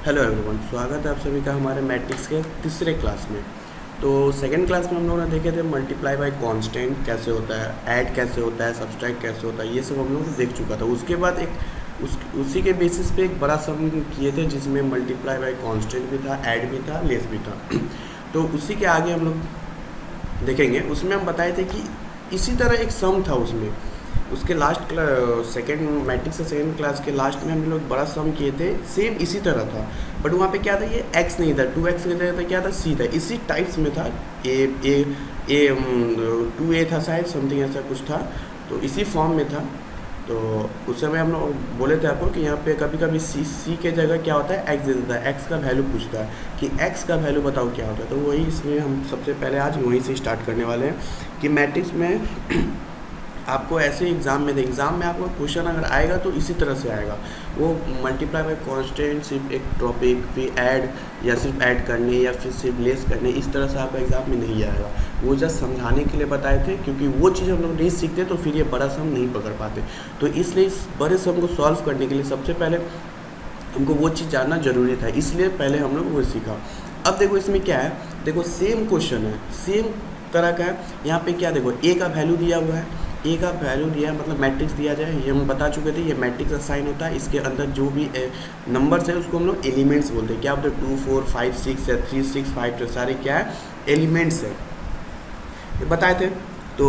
Hello everyone, स्वागत है आप सभी का हमारे मैट्रिक्स के तीसरे क्लास में। तो सेकंड क्लास में हम लोगों ने देखे थे मल्टीप्लाई बाय कांस्टेंट कैसे होता है, ऐड कैसे होता है, सब्सट्रैक्ट कैसे होता है, ये सब हम लोग देख चुका था। उसके बाद उसी के बेसिस पे एक बड़ा सम किए थे जिसमें मल्टीप्लाई बाय कांस्टेंट भी था, ऐड भी था, लेस भी था। तो उसी के आगे हम लोग देखेंगे। उसमें हम बताए थे कि इसी तरह एक सम था उसमें, उसके लास्ट सेकेंड मैट्रिक्स से सेकेंड क्लास के लास्ट में हम लोग बड़ा सम किए थे, सेम इसी तरह था। बट वहाँ पे क्या था, ये x नहीं था, 2x की जगह था, क्या था, c था। इसी टाइप्स में था, ए 2a था शायद, समथिंग ऐसा कुछ था। तो इसी फॉर्म में था। तो उस समय हम लोग बोले थे आपको कि यहाँ पे कभी कभी सी के जगह क्या होता है, x दे देता है, x का वैल्यू पूछता है कि x का वैल्यू बताओ क्या होता है। तो वही इसमें हम सबसे पहले आज वहीं से स्टार्ट करने वाले हैं कि मैट्रिक्स में आपको ऐसे एग्ज़ाम में आपको क्वेश्चन अगर आएगा तो इसी तरह से आएगा। वो मल्टीप्लाई बाय कांस्टेंट, सिर्फ एक टॉपिक, फिर ऐड या सिर्फ ऐड करने या फिर सिर्फ लेस करने, इस तरह से आपका एग्ज़ाम में नहीं आएगा। वो जस्ट समझाने के लिए बताए थे, क्योंकि वो चीज़ हम लोग नहीं सीखते तो फिर ये बड़ा सम नहीं पकड़ पाते। तो इसलिए इस बड़े सम को सॉल्व करने के लिए सबसे पहले हमको वो चीज़ जानना ज़रूरी था, इसलिए पहले हम लोग वो सीखा। अब देखो इसमें क्या है, देखो सेम क्वेश्चन है, सेम तरह का है। यहाँ पे क्या देखो, ए का वैल्यू दिया हुआ है, ए का वैल्यू दिया है मतलब मैट्रिक्स दिया जाए, ये हम बता चुके थे। ये मैट्रिक्स असाइन होता है, इसके अंदर जो भी नंबर्स है उसको हम लोग एलिमेंट्स बोलते हैं। क्या बोलते हैं, 2 4 5 6 या 3 6 5, तो सारे क्या है, एलिमेंट्स है, ये बताए थे। तो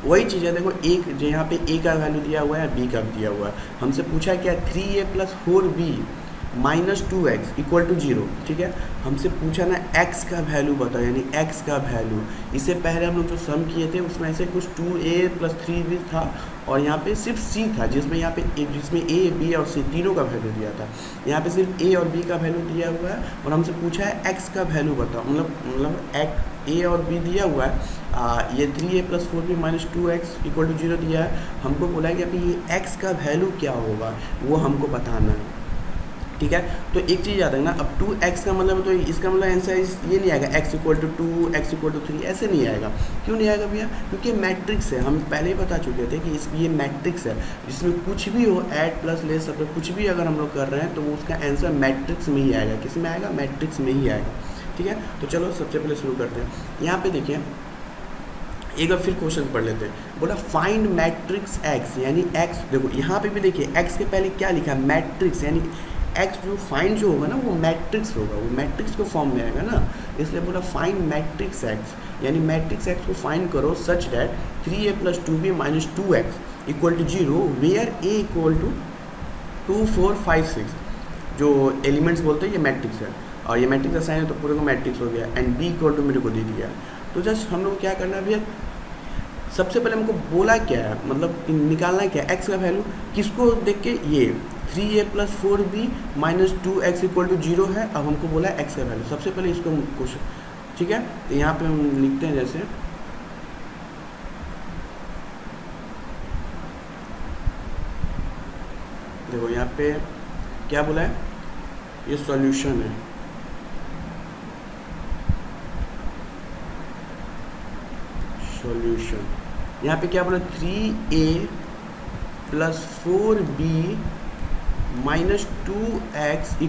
वही चीज़ है, देखो एक जो यहाँ पे ए का वैल्यू दिया हुआ है, बी का भी दिया हुआ है। हमसे पूछा क्या, 3a + 4b - 2x = 0, ठीक है। हमसे पूछा ना x का वैल्यू बताओ, यानी x का वैल्यू। इससे पहले हम लोग जो सम किए थे उसमें ऐसे कुछ 2a + 3b था, और यहाँ पे सिर्फ c था, जिसमें यहाँ पे जिसमें a b और c तीनों का वैल्यू दिया था। यहाँ पे सिर्फ a और b का वैल्यू दिया हुआ है, और हमसे पूछा है x का वैल्यू बताओ, मतलब a और b दिया हुआ है। ये 3a + 4b - 2x = 0 दिया है। हमको बोला है कि अभी ये x का वैल्यू क्या होगा वो हमको बताना है, ठीक है। तो एक चीज़ याद रखना, अब 2x का मतलब, तो इसका मतलब आंसर ये नहीं आएगा x = 2 x = 3, ऐसे नहीं आएगा। क्यों नहीं आएगा भैया, क्योंकि मैट्रिक्स है, हम पहले ही बता चुके थे कि ये मैट्रिक्स है, जिसमें कुछ भी हो, ऐड प्लस लेस सब कुछ भी अगर हम लोग कर रहे हैं तो वो उसका आंसर मैट्रिक्स में ही आएगा। किस में आएगा, मैट्रिक्स में ही आएगा, ठीक है। तो चलो सबसे पहले शुरू करते हैं। यहाँ पे देखिए, एक बार फिर क्वेश्चन पढ़ लेते हैं। बोला फाइंड मैट्रिक्स x, यानी x, देखो यहाँ पे भी देखिए x के पहले क्या लिखा है, मैट्रिक्स, यानी x जो फाइंड जो होगा ना वो मैट्रिक्स होगा, वो मैट्रिक्स के फॉर्म में आएगा ना, इसलिए बोला फाइंड मैट्रिक्स x, यानी मैट्रिक्स x को फाइंड करो such that 3a + 2b - 2x = 0 where a = 2 4 5 6। जो एलिमेंट्स बोलते हैं ये मैट्रिक्स है, और ये मैट्रिक्स असाइन है तो पूरे को मैट्रिक्स हो गया, एंड b = मेरे को दे दिया। तो जस्ट हम लोग क्या करना है भैया, सबसे पहले हमको बोला क्या है, मतलब निकालना क्या है, x का वैल्यू। किसको देख के, ये 3a + 4b - 2x = 0 है। अब हमको बोला है x का वैल्यू, सबसे पहले इसको क्वेश्चन, ठीक है। तो यहाँ पे हम लिखते हैं, जैसे देखो यहाँ पे क्या बोला है, ये सॉल्यूशन है, सॉल्यूशन। यहाँ पे क्या बोला, 3a + 4b - 2x =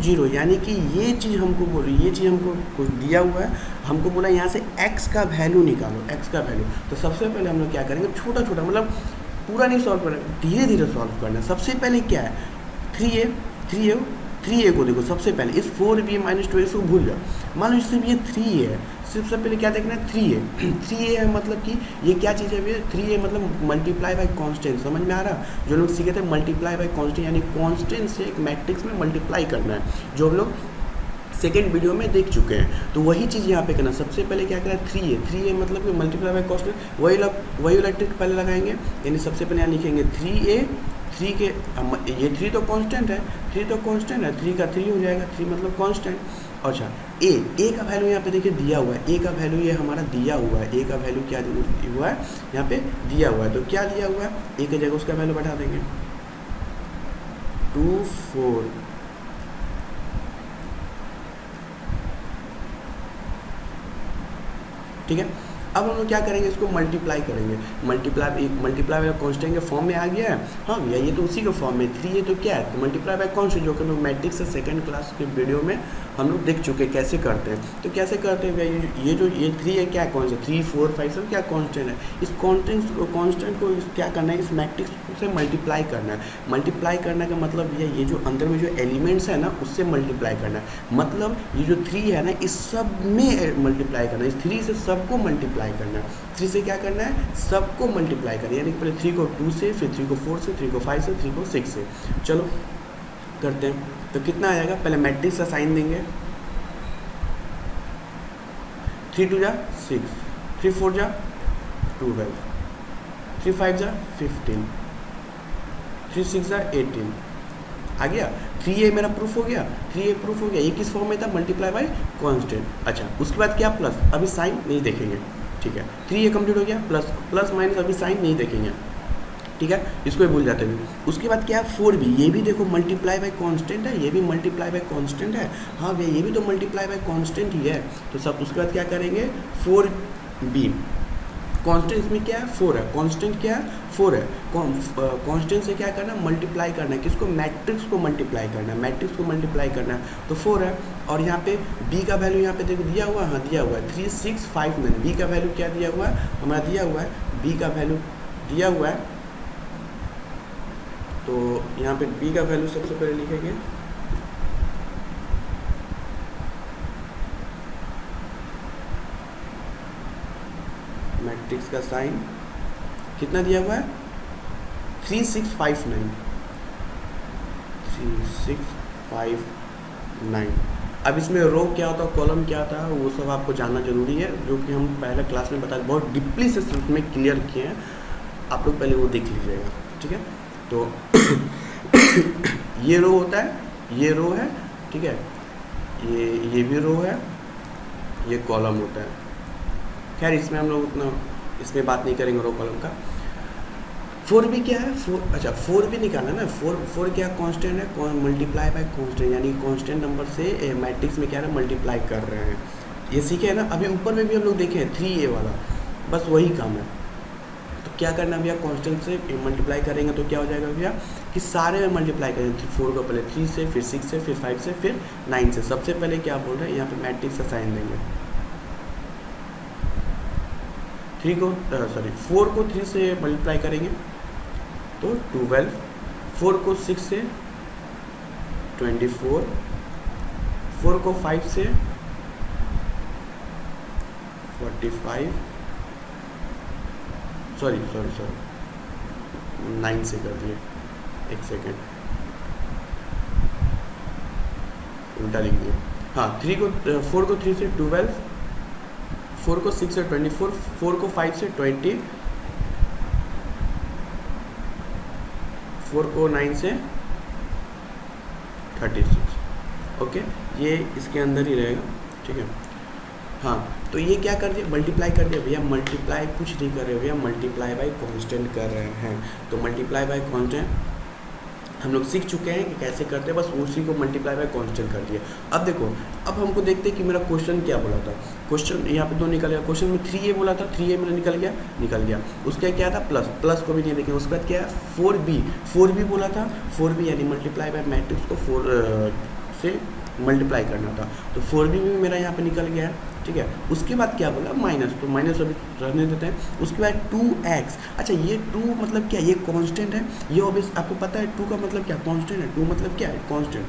0, यानी कि ये चीज़ हमको बोली, ये चीज़ हमको कुछ दिया हुआ है, हमको बोला यहाँ से x का वैल्यू निकालो, x का वैल्यू। तो सबसे पहले हम लोग क्या करेंगे, छोटा छोटा, मतलब पूरा नहीं सॉल्व करेंगे, धीरे धीरे सॉल्व करना है। सबसे पहले क्या है, 3a को देखो, सबसे पहले इस 4b - 2x को भूल जाओ। मान लो सिर्फ ये 3a है, सबसे पहले क्या देखना है, 3a है, मतलब कि ये क्या चीज़ है भैया, 3a मतलब मल्टीप्लाई बाय कांस्टेंट, समझ में आ रहा। जो लोग सीखे थे मल्टीप्लाई बाय कांस्टेंट, यानी कांस्टेंट से एक मैट्रिक्स में मल्टीप्लाई करना है, जो हम लोग सेकेंड वीडियो में देख चुके हैं। तो वही चीज़ यहाँ पे करना, सबसे पहले क्या करना है, 3a मतलब कि मल्टीप्लाई बाय कांस्टेंट, वही इलेक्ट्रिक पहले लगाएंगे, यानी सबसे पहले यहाँ लिखेंगे 3a, 3 के ये 3 तो कांस्टेंट है, 3 तो कांस्टेंट है, 3 का 3 हो जाएगा, 3 मतलब कांस्टेंट। अच्छा, ए का वैल्यू यहाँ पे देखिए दिया हुआ है, ए का वैल्यू ये हमारा दिया हुआ है, ए का वैल्यू क्या हुआ है, यहाँ पे दिया हुआ है। तो क्या दिया हुआ है, ए की जगह उसका वैल्यू बढ़ा देंगे, 2 4, ठीक है। अब हम लोग क्या करेंगे, इसको मल्टीप्लाई करेंगे। मल्टीप्लाई वाला कॉन्स्टेंट के फॉर्म में आ गया है। हाँ भैया ये तो उसी के फॉर्म में 3 है तो क्या है, तो मल्टीप्लाई बाय कॉन्स्टेंट, जो कि हम लोग मैट्रिक्स से सेकंड क्लास के वीडियो में हम लोग देख चुके हैं कैसे करते हैं। तो कैसे करते हैं भैया, ये 3 है क्या कॉन्स्टेंट, 3 4 5 सब क्या कॉन्स्टेंट है। इस कॉन्स्टेंट को क्या करना है, इस मैट्रिक्स से मल्टीप्लाई करना है। मल्टीप्लाई करने का मतलब भैया ये जो अंदर में जो एलिमेंट्स है ना उससे मल्टीप्लाई करना है। मतलब ये जो 3 है ना इस सब में मल्टीप्लाई करना है, इस 3 से सबको मल्टीप्लाई करना है। 3 से क्या करना है, सबको मल्टीप्लाई करना है, यानी कि पहले 3 को 2 से, फिर 3 को 4 से, 3 को 5 से, 3 को 6 से। चलो करते हैं। तो कितना आएगा, पहले मैट्रिक्स का साइन देंगे। 3 2 जा 6, 3 4 जा 12, 3 5 जा 15, 3 6 जा 18। आ गया 3a मेरा प्रूफ हो गया, 3a प्रूफ हो गया। ये किस फॉर्म में था, मल्टीप्लाई बाय कांस्टेंट। अच्छा उसके बाद क्या, प्लस, अभी साइन नहीं देखेंगे, ठीक है। 3a कंप्लीट हो गया, प्लस माइनस अभी साइन नहीं देखेंगे, ठीक है, इसको भी भूल जाते हैं। उसके बाद क्या है 4b, ये भी देखो मल्टीप्लाई बाय कांस्टेंट है, ये भी मल्टीप्लाई बाय कांस्टेंट है। हाँ भैया ये भी तो मल्टीप्लाई बाय कांस्टेंट ही है। तो सब उसके बाद क्या करेंगे, 4b कांस्टेंट, इसमें क्या है 4 है, कांस्टेंट क्या है 4 है। कांस्टेंट से क्या करना है, मल्टीप्लाई करना है, किसको, मैट्रिक्स को मल्टीप्लाई करना है, मैट्रिक्स को मल्टीप्लाई करना है। तो 4 है, और यहाँ पे b का वैल्यू यहाँ पे देखो दिया हुआ है, हाँ दिया हुआ है 3 6 5 9। b का वैल्यू क्या दिया हुआ है, हमारा दिया हुआ है, b का वैल्यू दिया हुआ है। तो यहाँ पे b का वैल्यू सबसे पहले लिखेंगे, मैट्रिक्स का साइन कितना दिया हुआ है, 3 6 5 9, 3 6 5 9। अब इसमें रो क्या होता है, कॉलम क्या होता है, वो सब आपको जानना जरूरी है, जो कि हम पहले क्लास में बताए, बहुत डीपली से उसमें क्लियर किए हैं। आप लोग पहले वो देख लीजिएगा, ठीक है। तो ये रो होता है, ये रो है, ठीक है, ये भी रो है, ये कॉलम होता है। खैर इसमें हम लोग उतना इसमें बात नहीं करेंगे रो कॉलम का। 4b क्या है, 4, अच्छा 4b निकालना ना, 4 क्या कांस्टेंट है, मल्टीप्लाई बाय कांस्टेंट, यानी कांस्टेंट नंबर से मैट्रिक्स में क्या है मल्टीप्लाई कर रहे हैं। ये सीखे है ना। अभी ऊपर में भी हम लोग देखे हैं 3a वाला, बस वही काम है। तो क्या करना है भैया, कांस्टेंट से मल्टीप्लाई करेंगे तो क्या हो जाएगा भैया, कि सारे में मल्टीप्लाई करेंगे। 4 को पहले 3 से, फिर 6 से, फिर 5 से, फिर 9 से। सबसे पहले क्या बोल रहे हैं, यहाँ पे मैट्रिक्स का साइन देंगे। 4 को 3 से मल्टीप्लाई करेंगे तो 12, 4 को 6 से 24, 4 को 5 से 45, सॉरी 9 से कर दिए, एक सेकेंड उल्टा लिख दिया। हाँ 4 को 3 से 12, 4 को 6 से 24, 4 को 5 से 20, 4 को 9 से 36। ओके ये इसके अंदर ही रहेगा, ठीक है। हाँ तो ये क्या कर दिया, मल्टीप्लाई कर दिया भैया। मल्टीप्लाई कुछ नहीं कर रहे भैया, मल्टीप्लाई बाय कांस्टेंट कर रहे हैं। तो मल्टीप्लाई बाय कांस्टेंट हम लोग सीख चुके हैं कि कैसे करते हैं, बस उसी को मल्टीप्लाई बाय कांस्टेंट कर दिया। अब देखो, अब हमको देखते हैं कि मेरा क्वेश्चन क्या बोला था। क्वेश्चन यहाँ पे 2 निकल गया, क्वेश्चन में 3a बोला था, 3a मेरा निकल गया। उसका क्या था, प्लस को भी नहीं देखेंगे। उसके बाद क्या है 4b बोला था, 4b यानी मल्टीप्लाई बाय मैट्रिक्स को 4 से मल्टीप्लाई करना था। तो 4b भी मेरा यहाँ पे निकल गया है, ठीक है। उसके बाद क्या बोला, माइनस, तो माइनस अभी रहने देते हैं। उसके बाद 2x, अच्छा ये 2 मतलब क्या, ये कांस्टेंट है। ये ऑब्वियस आपको पता है 2 का मतलब क्या, कांस्टेंट है। 2 मतलब क्या है, कांस्टेंट।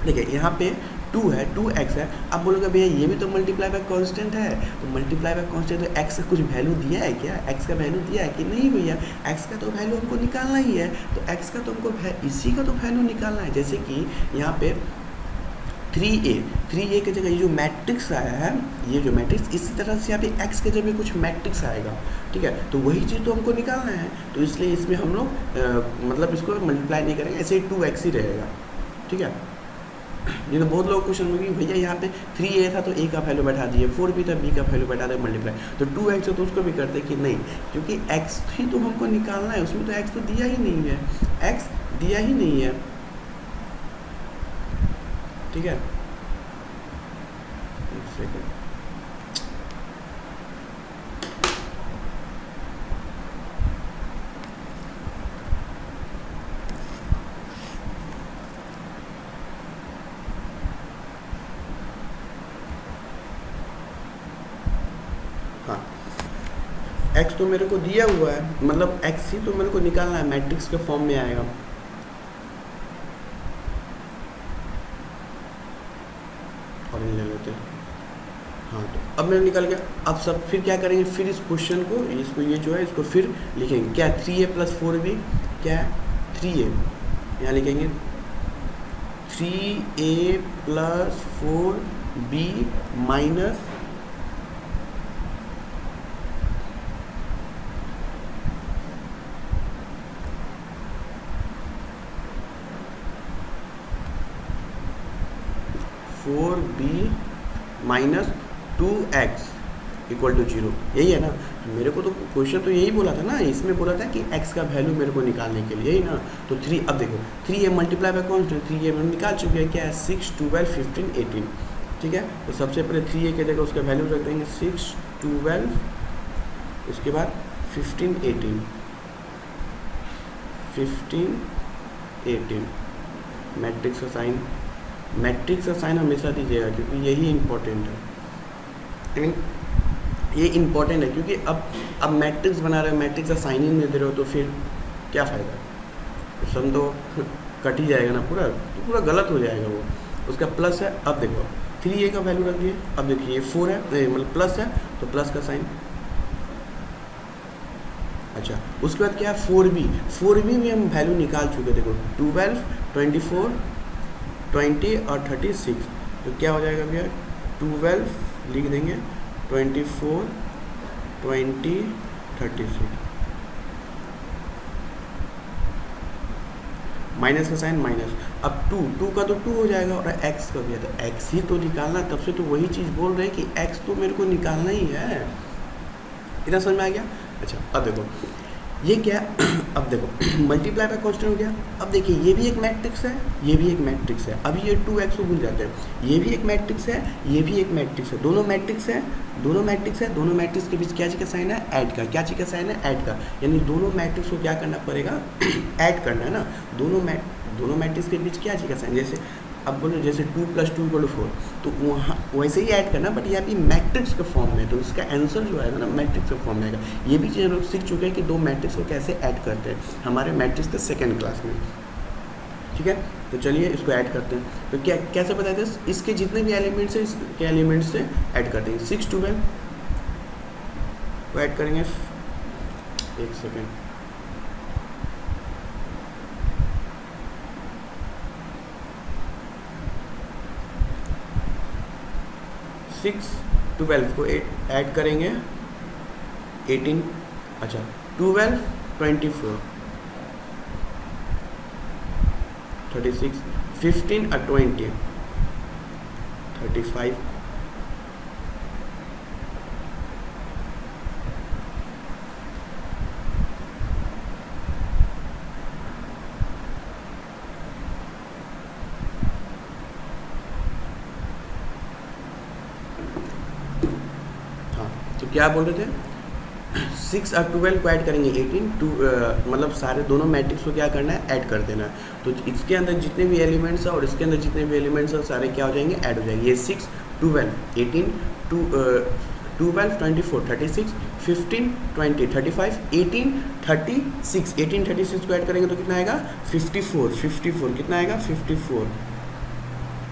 देखिए यहाँ पे 2 है, 2x है। अब बोलोगे भैया ये भी तो मल्टीप्लाई बाय कांस्टेंट है, तो मल्टीप्लाई बाय कांस्टेंट तो x का कुछ वैल्यू दिया है क्या, x का वैल्यू दिया है कि नहीं भैया, x का तो वैल्यू हमको निकालना ही है। तो x का तो हमको इसी का तो वैल्यू निकालना है। जैसे कि यहाँ पे 3a की जगह ये जो मैट्रिक्स आया है, ये जो मैट्रिक्स, इसी तरह से यहाँ पे x के जगह कुछ मैट्रिक्स आएगा, ठीक है। तो वही चीज़ तो हमको निकालना है। तो इसलिए इसमें हम लोग मतलब इसको मल्टीप्लाई नहीं करेंगे, ऐसे ही 2x ही रहेगा, ठीक है। ये तो बहुत लोग क्वेश्चन में कि भैया यहाँ पे 3a था तो a का वैल्यू बैठा दिए, 4b था b का वैल्यू बैठा दे मल्टीप्लाई, तो 2x है तो उसको भी करते कि नहीं, क्योंकि x ही तो हमको निकालना है, उसमें तो x तो दिया ही नहीं है, x दिया ही नहीं है, ठीक है। एक सेकेंड, एक्स तो मेरे को दिया हुआ है, मतलब एक्स ही तो मेरे को निकालना है, मैट्रिक्स के फॉर्म में आएगा। और ले लेते हैं, हाँ तो अब मेरा निकल गया। अब सब फिर क्या करेंगे, फिर इस क्वेश्चन को, इसको ये जो है इसको फिर लिखेंगे क्या, 3a + 4b क्या है 3a, यहाँ लिखेंगे 3a + 4b माइनस -2x = 0, यही है ना। मेरे को तो क्वेश्चन तो यही बोला था ना, इसमें बोला था कि x का वैल्यू मेरे को निकालने के लिए, यही ना। तो 3, अब देखो 3a multiply by constant, 3a में निकाल चुके हैं, क्या है 6, 12, 15, 18, ठीक है। तो सबसे पहले 3a की जगह उसका वैल्यू रख देंगे 6, 12, उसके बाद 15, 18, 15, 18। मैट्रिक्स का साइन, मैट्रिक्स का साइन हमेशा दीजिएगा क्योंकि यही इम्पोर्टेंट है, आई मीन ये इम्पोर्टेंट है, क्योंकि अब मैट्रिक्स बना रहे हो, मैट्रिक्स का साइन ही नहीं दे रहे हो तो फिर क्या फ़ायदा, तो सम तो कट ही जाएगा ना पूरा, तो पूरा गलत हो जाएगा वो। उसका प्लस है, अब देखो 3a का वैल्यू रख दिए, अब देखिए ये 4 है, मतलब प्लस है तो प्लस का साइन। अच्छा उसके बाद क्या है 4b में हम वैल्यू निकाल चुके, देखो 12, 24, 20 और 36, तो क्या हो जाएगा भैया 12 लिख देंगे, 24, 20, 36, माइनस का साइन माइनस। अब 2 का तो 2 हो जाएगा, और x का भी है तो x ही तो निकालना, तब से तो वही चीज़ बोल रहे हैं कि x तो मेरे को निकालना ही है। इतना समझ में आ गया। अच्छा अब देखो ये क्या अब देखो मल्टीप्लाई बाय कांस्टेंट हो गया। अब देखिए ये भी एक मैट्रिक्स है, ये भी एक मैट्रिक्स है। अभी ये 2x को भूल जाते हैं, ये भी एक मैट्रिक्स है, ये भी एक मैट्रिक्स है, दोनों मैट्रिक्स है, दोनों मैट्रिक्स है। दोनों मैट्रिक्स के बीच क्या चीज़ का साइन है, ऐड का। क्या चीज़ का साइन है, ऐड का। यानी दोनों मैट्रिक्स को क्या करना पड़ेगा, ऐड करना है ना। दोनों मैट्रिक्स के बीच क्या चीज़ का साइन, जैसे अब बोलो जैसे 2 + 2 = 4, तो वहाँ वैसे ही ऐड करना, बट यहाँ पे मैट्रिक्स के फॉर्म में, तो उसका आंसर जो आएगा ना मैट्रिक्स के फॉर्म में आएगा। ये भी चीज़ हम लोग सीख चुके हैं कि दो मैट्रिक्स को कैसे ऐड करते हैं हमारे मैट्रिक्स के सेकेंड क्लास में, ठीक है। तो चलिए इसको ऐड करते हैं। तो क्या कैसे बताते हैं, इसके जितने भी एलिमेंट्स हैं इसके एलिमेंट्स से ऐड करते हैं। 6, 12 को ऐड करेंगे, एक सेकेंड, 6, 12 को ऐड करेंगे 18, अच्छा 12, 24, 36, 15 और 20, 35, तो क्या बोल रहे थे, 6 और 12 को ऐड करेंगे 18, मतलब सारे दोनों मैट्रिक्स को क्या करना है, ऐड कर देना है। तो इसके अंदर जितने भी एलिमेंट्स हैं और इसके अंदर जितने भी एलिमेंट्स हैं सारे क्या हो जाएंगे, ऐड हो जाएंगे। ये 6, 12, 18, 12, 24, 36, 15, 20, 35, 18, 36, 18, 36 को ऐड करेंगे तो कितना आएगा 54, 54 कितना आएगा 54।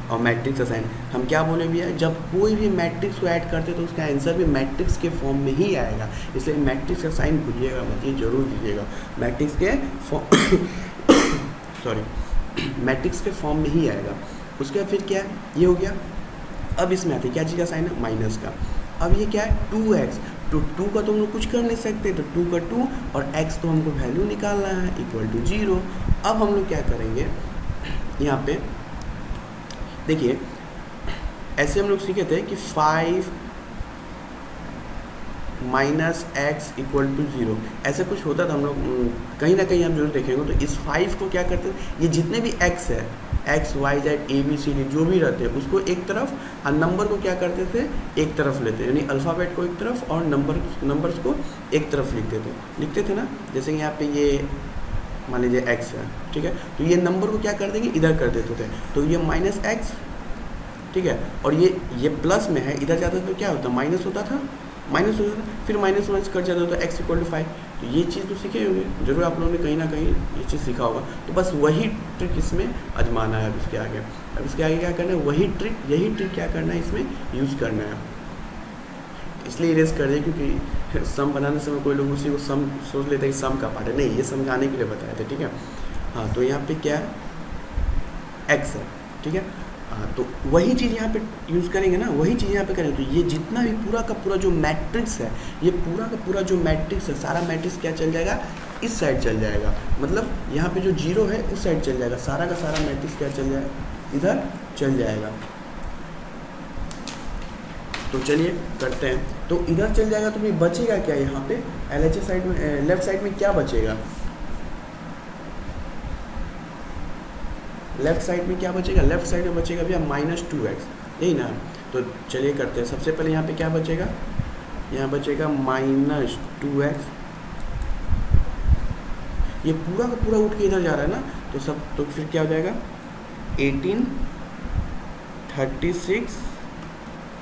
और मैट्रिक्स का साइन हम क्या बोले भैया, जब कोई भी मैट्रिक्स को ऐड करते तो उसका आंसर भी मैट्रिक्स के फॉर्म में ही आएगा, इसलिए मैट्रिक्स का साइन भूलिएगा मत, ये जरूर दीजिएगा। मैट्रिक्स के सॉरी मैट्रिक्स के फॉर्म में ही आएगा। उसके बाद फिर क्या है, ये हो गया। अब इसमें आती है क्या चीज़ का साइन है, माइनस का। अब ये क्या है 2x, तो 2 का तो हम लोग कुछ कर नहीं सकते, तो 2 का 2 और x तो हमको वैल्यू निकालना है = 0। अब हम लोग क्या करेंगे, यहाँ पे देखिए ऐसे हम लोग सीखे थे कि 5 - x = 0, ऐसा कुछ होता था। हम लोग कहीं ना कहीं हम जरूर देखेंगे। तो इस 5 को क्या करते हैं, ये जितने भी x है, x, y, z, a, b, c, d जो भी रहते हैं उसको एक तरफ, और नंबर को क्या करते थे, एक तरफ लेते, यानी अल्फ़ाबेट को एक तरफ और नंबर्स को एक तरफ लिखते थे ना। जैसे यहाँ पे ये मान लीजिए x है, ठीक है, तो ये नंबर को क्या कर देंगे, इधर कर देते थे, तो ये -x, ठीक है, और ये प्लस में है, इधर जाता तो क्या होता, माइनस होता था, माइनस हो जाता है, फिर माइनस माइनस कट जाता है तो एक्स इक्वल टू 5। तो ये चीज़ तो सीखे होंगे जरूर, आप लोगों ने कहीं ना कहीं ये चीज़ सीखा होगा। तो बस वही ट्रिक इसमें आजमाना है। अब इसके आगे क्या करना है, वही ट्रिक, यही ट्रिक क्या करना है इसमें यूज़ करना है। इसलिए इरेज कर दिए क्योंकि सम बनाने समय कोई लोग उसी को सम सोच लेते हैं कि सम का पार्ट है, नहीं, ये समझाने के लिए बताए थे, ठीक है। हाँ, तो यहाँ पे क्या है, एक्स है, ठीक है। हाँ, तो वही चीज़ यहाँ पे यूज़ करेंगे ना, वही चीज़ यहाँ पे करेंगे। तो ये जितना भी पूरा का पूरा जो मैट्रिक्स है, ये पूरा का पूरा जो मैट्रिक्स है, सारा मैट्रिक्स क्या चल जाएगा, इस साइड चल जाएगा। मतलब यहाँ पे जो जीरो है उस साइड चल जाएगा, सारा का सारा मैट्रिक्स क्या चल जाएगा, इधर चल जाएगा। तो चलिए करते हैं। तो इधर चल जाएगा तो भी बचेगा क्या यहाँ पे, LHS साइड में, लेफ्ट साइड में क्या बचेगा, लेफ्ट साइड में क्या बचेगा, लेफ्ट साइड में बचेगा भैया -2x, यही ना। तो चलिए करते हैं। सबसे पहले यहाँ पे क्या बचेगा, यहाँ बचेगा -2x। ये पूरा का पूरा उठ के इधर जा रहा है ना, तो सब, तो फिर क्या हो जाएगा 18, 36,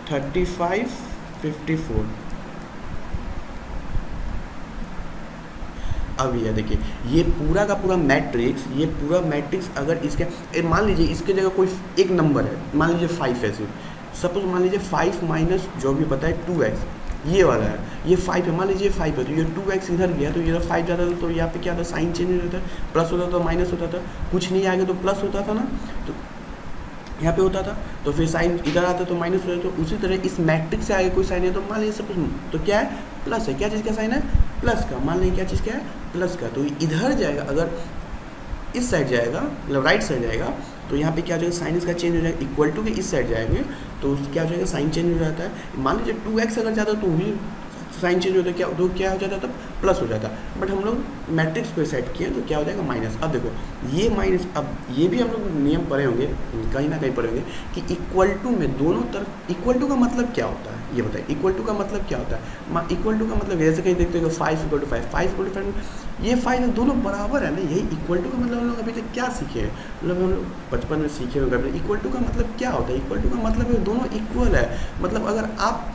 35, 54। अब ये देखिए, ये पूरा का पूरा मैट्रिक्स, ये पूरा मैट्रिक्स अगर इसके मान लीजिए इसके जगह कोई एक नंबर है, मान लीजिए 5 है सिर्फ, सपोज मान लीजिए 5 माइनस जो भी पता है 2x, ये वाला है, ये 5 है, मान लीजिए 5 है, तो ये 2x इधर गया तो ये 5 जाता था, तो यहाँ पे क्या था, साइन चेंज हो जाता है, प्लस होता था, माइनस होता था, कुछ नहीं आएगा तो प्लस होता था ना, तो यहाँ पे होता था, तो फिर साइन इधर आता तो माइनस हो जाता। तो उसी तरह इस मैट्रिक्स से आगे कोई साइन है तो मान लीजिए सपोज, तो क्या है, प्लस है, क्या चीज़ का साइन है, प्लस का, मान लीजिए क्या चीज़ क्या है, प्लस का। तो इधर जाएगा, अगर इस साइड जाएगा, मतलब राइट साइड जाएगा, तो यहाँ पे क्या हो जाएगा, साइन इसका चेंज हो जाएगा, इक्वल टू के इस साइड जाएंगे तो क्या हो जाएगा, साइन चेंज हो जाता है। मान लीजिए 2x अगर जाता तो भी साइन चेंज होता है, क्या हो जाता, तब प्लस हो जाता। बट हम लोग मैट्रिक्स को सेट किए तो क्या हो जाएगा, माइनस। अब देखो ये माइनस, अब ये भी हम लोग नियम पढ़े होंगे, कहीं ना कहीं पढ़े होंगे कि इक्वल टू में दोनों तरफ, इक्वल टू का मतलब क्या होता है ये बताइए, इक्वल टू का मतलब क्या होता है। इक्वल टू का मतलब जैसे कहीं देखते हो 5 = 5, 5 = 5, ये 5 दोनों बराबर है ना, यही इक्वल टू का मतलब हम लोग अभी तक क्या सीखे हैं, मतलब हम लोग बचपन में सीखे होंगे। इक्वल टू का मतलब क्या होता है, इक्वल टू का मतलब है दोनों इक्वल है। मतलब अगर आप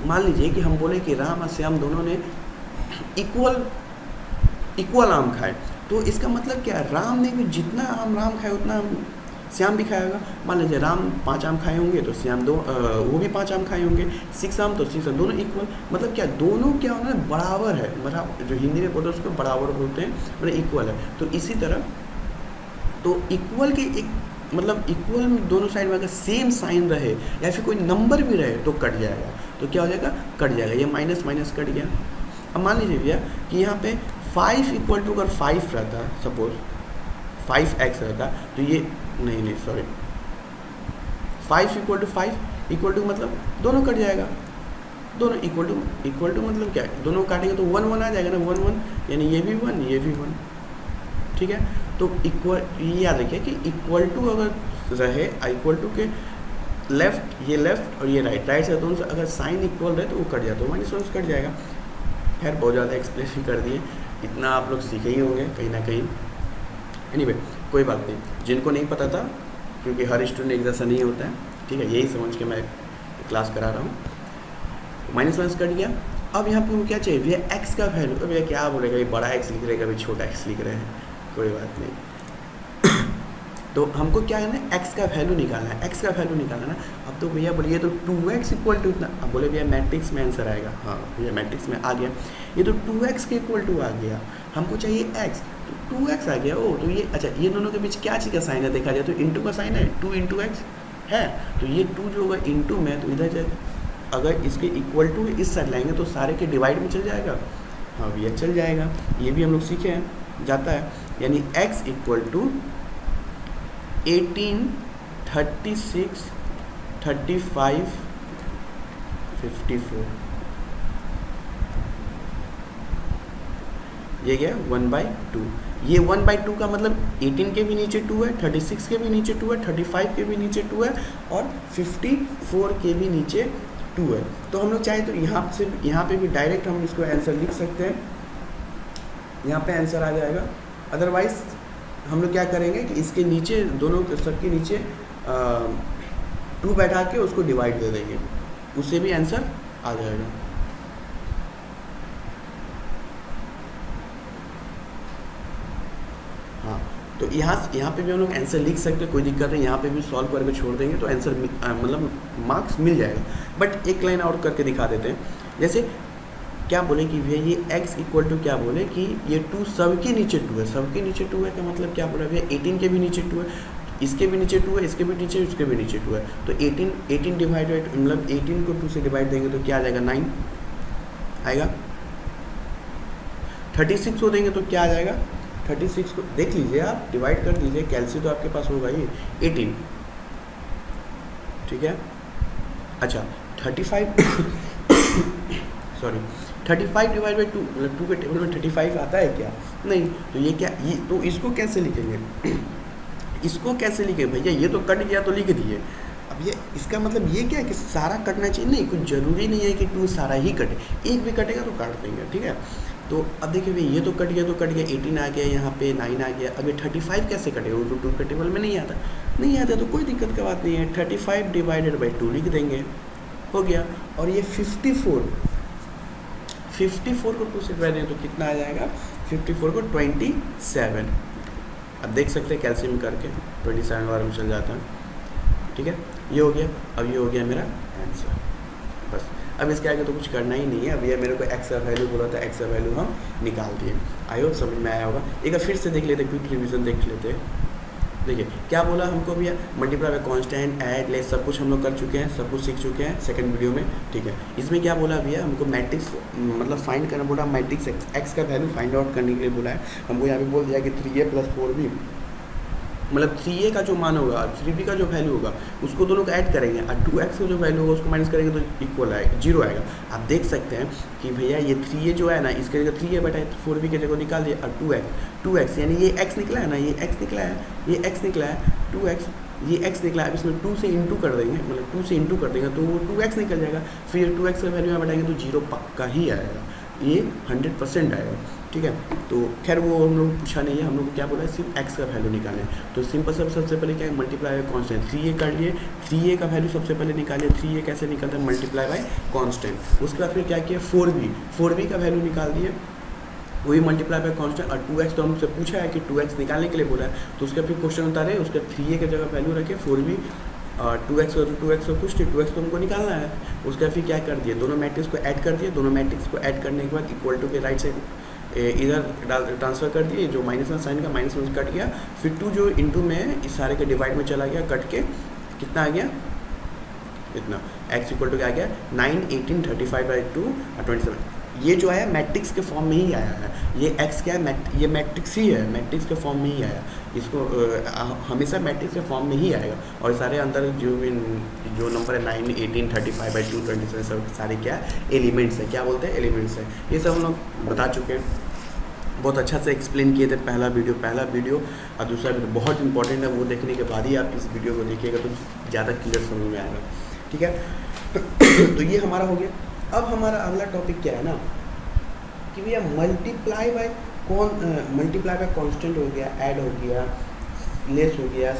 मान लीजिए कि हम बोले कि राम और श्याम दोनों ने इक्वल आम खाए, तो इसका मतलब क्या है, राम ने भी जितना आम राम खाए उतना श्याम भी खाया होगा। मान लीजिए राम 5 आम खाए होंगे तो श्याम वो भी 5 आम खाए होंगे, 6 आम तो 6 आम, दोनों इक्वल। मतलब क्या, दोनों क्या होना है, बराबर है, बराबर, जो हिंदी में बोलते हैं उसको बराबर बोलते हैं, मतलब इक्वल है। तो इसी तरह तो इक्वल के एक मतलब इक्वल में दोनों साइड में अगर सेम साइन रहे या फिर कोई नंबर भी रहे तो कट जाएगा। तो क्या हो जाएगा, कट जाएगा, ये माइनस माइनस कट गया। अब मान लीजिए भैया कि यहाँ पे 5 = अगर 5 रहता, सपोज 5x रहता, तो ये नहीं सॉरी 5 = 5 इक्वल टू मतलब दोनों कट जाएगा, दोनों इक्वल टू मतलब क्या है, दोनों काटेंगे तो 1 1 आ जाएगा ना, 1 1, यानी ये भी 1 ये भी 1, ठीक है। तो इक्वल, ये याद रखिए कि इक्वल टू अगर रहे, इक्वल टू के लेफ्ट, ये लेफ्ट और ये राइट, राइट से दोनों से अगर साइन इक्वल रहे तो वो कट जाता है, माइनस कट जाएगा। खैर बहुत ज़्यादा एक्सप्लेन कर दिए, इतना आप लोग सीखे ही होंगे कहीं ना कहीं। एनीवे कोई बात नहीं, जिनको नहीं पता था, क्योंकि हर स्टूडेंट एक जैसा नहीं होता है, ठीक है, यही समझ के मैं क्लास करा रहा हूँ। माइनस कट गया। अब यहाँ पे क्या चाहिए भैया, एक्स का वैल्यू। तो भैया क्या बोलेगा, कभी बड़ा एक्स लिख रहे हैं, कभी छोटा एक्स लिख रहे हैं, कोई बात नहीं। तो हमको क्या है ना, एक्स का वैल्यू निकालना है, एक्स का वैल्यू निकालना है ना। अब तो भैया बोलिए तो 2x = इतना, अब बोले भैया मैट्रिक्स में आंसर आएगा, हाँ भैया मैट्रिक्स में आ गया, ये तो 2x के इक्वल टू आ गया, हमको चाहिए x, तो 2x आ गया। ओ तो ये अच्छा, ये दोनों के बीच क्या चीज़ का साइन है, देखा जाए तो इंटू का साइन है, 2 × x है, तो ये 2 जो होगा इंटू में, तो इधर जाए, अगर इसके इक्वल टू इस साइड लाएंगे तो सारे के डिवाइड में चल जाएगा, हाँ भैया चल जाएगा, ये भी हम लोग सीखे हैं, जाता है। यानी x = 18, 36, 35, 54, ये गया 1/2। ये 1/2 का मतलब 18 के भी नीचे 2 है, 36 के भी नीचे 2 है, 35 के भी नीचे 2 है और 54 के भी नीचे 2 है। तो हम लोग चाहे तो यहाँ पे भी डायरेक्ट हम इसको आंसर लिख सकते हैं, यहाँ पे आंसर आ जाएगा। अदरवाइज हम लोग क्या करेंगे कि इसके नीचे दोनों सबके नीचे 2 बैठा के उसको डिवाइड दे देंगे, उससे भी आंसर आ जाएगा। तो यहाँ पे भी हम लोग आंसर लिख सकते हैं, कोई दिक्कत नहीं, यहाँ पे भी सॉल्व करके छोड़ देंगे तो आंसर मतलब मार्क्स मिल जाएगा। बट एक लाइन आउट करके दिखा देते हैं, जैसे क्या बोले कि भैया ये x इक्वल टू क्या बोले कि ये 2 सबके नीचे 2 है, सबके नीचे 2 है का मतलब क्या बोला भैया 18 के भी नीचे 2 है, इसके भी नीचे 2 है, इसके भी नीचे, इसके भी नीचे 2 है, तो 18 डिवाइडेड मतलब 18 को 2 से डिवाइड देंगे तो क्या आ जाएगा 9 आएगा। 36 को देंगे तो क्या आ जाएगा 36 को देख लीजिए आप, डिवाइड कर दीजिए, कैलसी तो आपके पास होगा ही 18, ठीक है। अच्छा 35 सॉरी 35 डिवाइड बाई 2 मतलब 2 के टेबल में 35 आता है क्या, नहीं, तो ये क्या, ये तो इसको कैसे लिखेंगे इसको कैसे लिखे भैया, ये तो कट गया तो लिख दिए। अब ये इसका मतलब ये क्या है कि सारा कटना चाहिए, नहीं, कुछ ज़रूरी नहीं है कि 2 सारा ही कटे, एक भी कटेगा तो काट देंगे, ठीक है। तो अब देखिए भैया ये तो कट गया, तो कट गया, 18 आ गया, यहाँ पे 9 आ गया, अब ये 35 कैसे कटेगा, वो तो 2 के टेबल में नहीं आता तो कोई दिक्कत की बात नहीं है, 35 डिवाइडेड बाई 2 लिख देंगे, हो गया। और ये 54 को 2 से डिवाइड देंगे तो कितना आ जाएगा, 54 को 27, अब देख सकते हैं कैल्शियम करके 27 बार में चल जाता है, ठीक है। ये हो गया, अब ये हो गया मेरा आंसर, बस अब इसके आगे तो कुछ करना ही नहीं है। अब ये मेरे को एक्स का वैल्यू बोला था, एक्स का वैल्यू हम निकाल दिए, आई होप समझ में आया होगा। एक बार फिर से देख लेते, क्विक रिवीजन देख लेते। देखिए क्या बोला हमको भैया, multiply by constant, add, less, सब कुछ हम लोग कर चुके हैं, सब कुछ सीख चुके हैं सेकंड वीडियो में, ठीक है। इसमें क्या बोला भैया, हमको मैट्रिक्स मतलब फाइंड करना बोला, मैट्रिक्स एक्स का वैल्यू फाइंड आउट करने के लिए बोला है हमको। यहाँ पे बोल दिया कि 3a + 4b मतलब 3a का जो मान होगा और 3b का जो वैल्यू होगा उसको दोनों को ऐड करेंगे, और 2x का जो वैल्यू होगा उसको माइनस करेंगे तो इक्वल आएगा, 0 आएगा। आप देख सकते हैं कि भैया ये 3a जो है ना, इसके जगह 3a बटा 4b की जगह निकाल दिया, और 2x यानी ये x निकला है ना, ये x निकला है, ये x निकला है, 2x ये x निकला है। अब इसमें 2 से इंटू कर देंगे, मतलब 2 से इंटू कर देंगे तो वो 2x निकल जाएगा, फिर 2x का वैल्यू यहाँ बढ़ाएंगे तो 0 पक्का ही आएगा, ये 100% आएगा, ठीक है। तो खैर वो हम लोग पूछा नहीं है, हम लोग क्या बोला है, सिर्फ x का वैल्यू निकालें। तो सिंपल सबसे पहले क्या है, मल्टीप्लाई बाय कांस्टेंट, 3a कर लिए, 3a का वैल्यू सबसे पहले निकालिए, 3a कैसे निकलता है, मल्टीप्लाई बाय कांस्टेंट। उसके बाद फिर क्या किया, 4b का वैल्यू निकाल दिए, वही मल्टीप्लाई बाय कांस्टेंट, और 2x तो हमसे पूछा है कि 2x निकालने के लिए बोला है, तो उसका फिर क्वेश्चन उतारे, उसका 3a की जगह वैल्यू रखे, 4b और 2x को कुछ नहीं, 2x तो हमको निकालना है। उसका फिर क्या कर दिए, दोनों मैट्रिक्स को ऐड कर दिए, दोनों मैट्रिक्स को ऐड करने के बाद इक्वल टू के राइट साइड इधर डाल ट्रांसफ़र कर दिए, जो माइनस वन साइन का माइनस वन कट गया, फिर 2 जो इंटू में है इस सारे के डिवाइड में चला गया, कट के कितना आ गया, इतना x इक्वल टू क्या आ गया 9, 18, 35/2 और 27। ये जो आया मैट्रिक्स के फॉर्म में ही आया है, ये x क्या है, ये मैट्रिक्स ही है, मैट्रिक्स के फॉर्म में ही आया, इसको हमेशा मैट्रिक्स के फॉर्म में ही आएगा। और सारे अंदर जो नंबर है 9, 18, 35/2, 27 सब सारे क्या एलिमेंट्स है, क्या बोलते हैं एलिमेंट्स है, ये सब हम लोग बता चुके हैं, बहुत अच्छा से एक्सप्लेन किए थे पहला वीडियो और दूसरा वीडियो बहुत इंपॉर्टेंट है, वो देखने के बाद ही आप इस वीडियो को देखिएगा तो ज़्यादा क्लियर समझ में आएगा, ठीक है। तो ये हमारा हो गया। अब हमारा अगला टॉपिक क्या है ना कि भैया मल्टीप्लाई बाय कांस्टेंट हो गया, ऐड हो गया, लेस हो गया,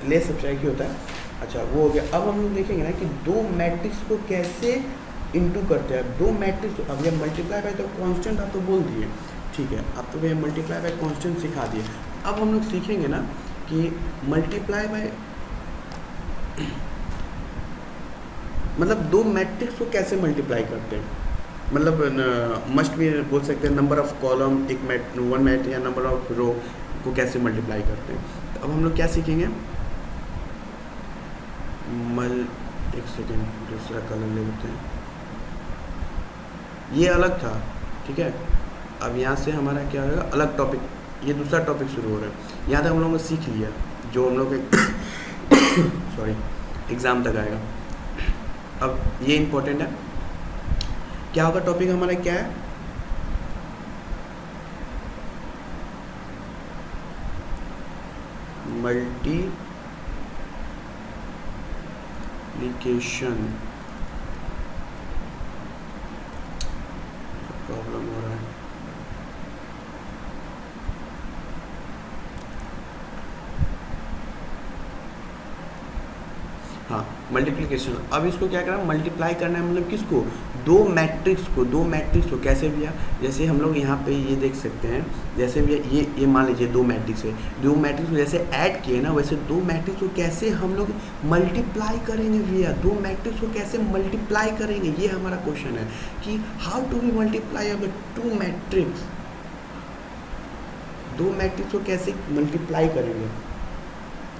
लेस सब्सट्रैक्ट ही होता है, अच्छा वो हो गया। अब हम लोग देखेंगे ना कि दो मैट्रिक्स को कैसे इंटू करते हैं, दो मैट्रिक्स, अब ये मल्टीप्लाई बाय तो कांस्टेंट आप तो बोल दिए, ठीक है, आप तो भैया मल्टीप्लाई बाय कांस्टेंट सिखा दिए। अब हम लोग सीखेंगे ना कि मल्टीप्लाई बाय मतलब दो मैट्रिक्स को कैसे मल्टीप्लाई करते हैं, मतलब मस्ट भी बोल सकते हैं number of column, one matrix या नंबर ऑफ रो को कैसे मल्टीप्लाई करते हैं। तो अब हम लोग क्या सीखेंगे, एक सेकेंड दूसरा कलर ले लेते हैं, ये अलग था, ठीक है। अब यहाँ से हमारा क्या होगा, अलग टॉपिक, ये दूसरा टॉपिक शुरू हो रहा है। यहाँ तक हम लोगों ने सीख लिया जो हम लोग सॉरी एग्ज़ाम तक आएगा। अब ये इम्पोर्टेंट है, क्या होगा टॉपिक हमारा, क्या है, मल्टीप्लिकेशन, प्रॉब्लम हो रहा है, हाँ मल्टीप्लिकेशन। अब इसको क्या करना है, मल्टीप्लाई करना है, मतलब किसको, दो मैट्रिक्स को कैसे भैया, जैसे हम लोग यहाँ पे ये देख सकते हैं, जैसे भैया ये मान लीजिए दो मैट्रिक्स है, दो मैट्रिक्स को जैसे ऐड किए ना, वैसे दो मैट्रिक्स को कैसे हम लोग मल्टीप्लाई करेंगे भैया, दो मैट्रिक्स को कैसे मल्टीप्लाई करेंगे, ये हमारा क्वेश्चन है कि हाउ टू बी मल्टीप्लाई अब टू मैट्रिक्स, दो मैट्रिक्स को कैसे मल्टीप्लाई करेंगे।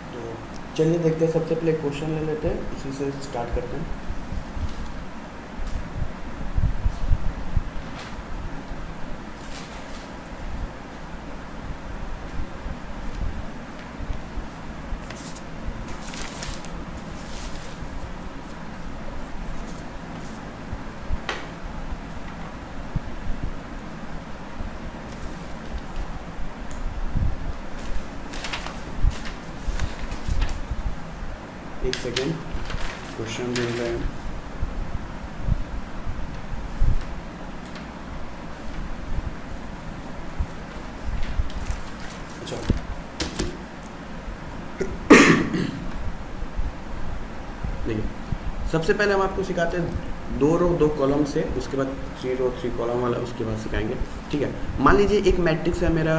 तो चलिए देखते हैं, सबसे पहले क्वेश्चन ले लेते हैं, इसी से स्टार्ट करते हैं। एक सेकेंड, क्वेश्चन देख रहे हैं। अच्छा देखिए, सबसे पहले हम आपको सिखाते हैं 2 रो 2 कॉलम से, उसके बाद 3 रो 3 कॉलम वाला उसके बाद सिखाएंगे। ठीक है, मान लीजिए एक मैट्रिक्स है मेरा,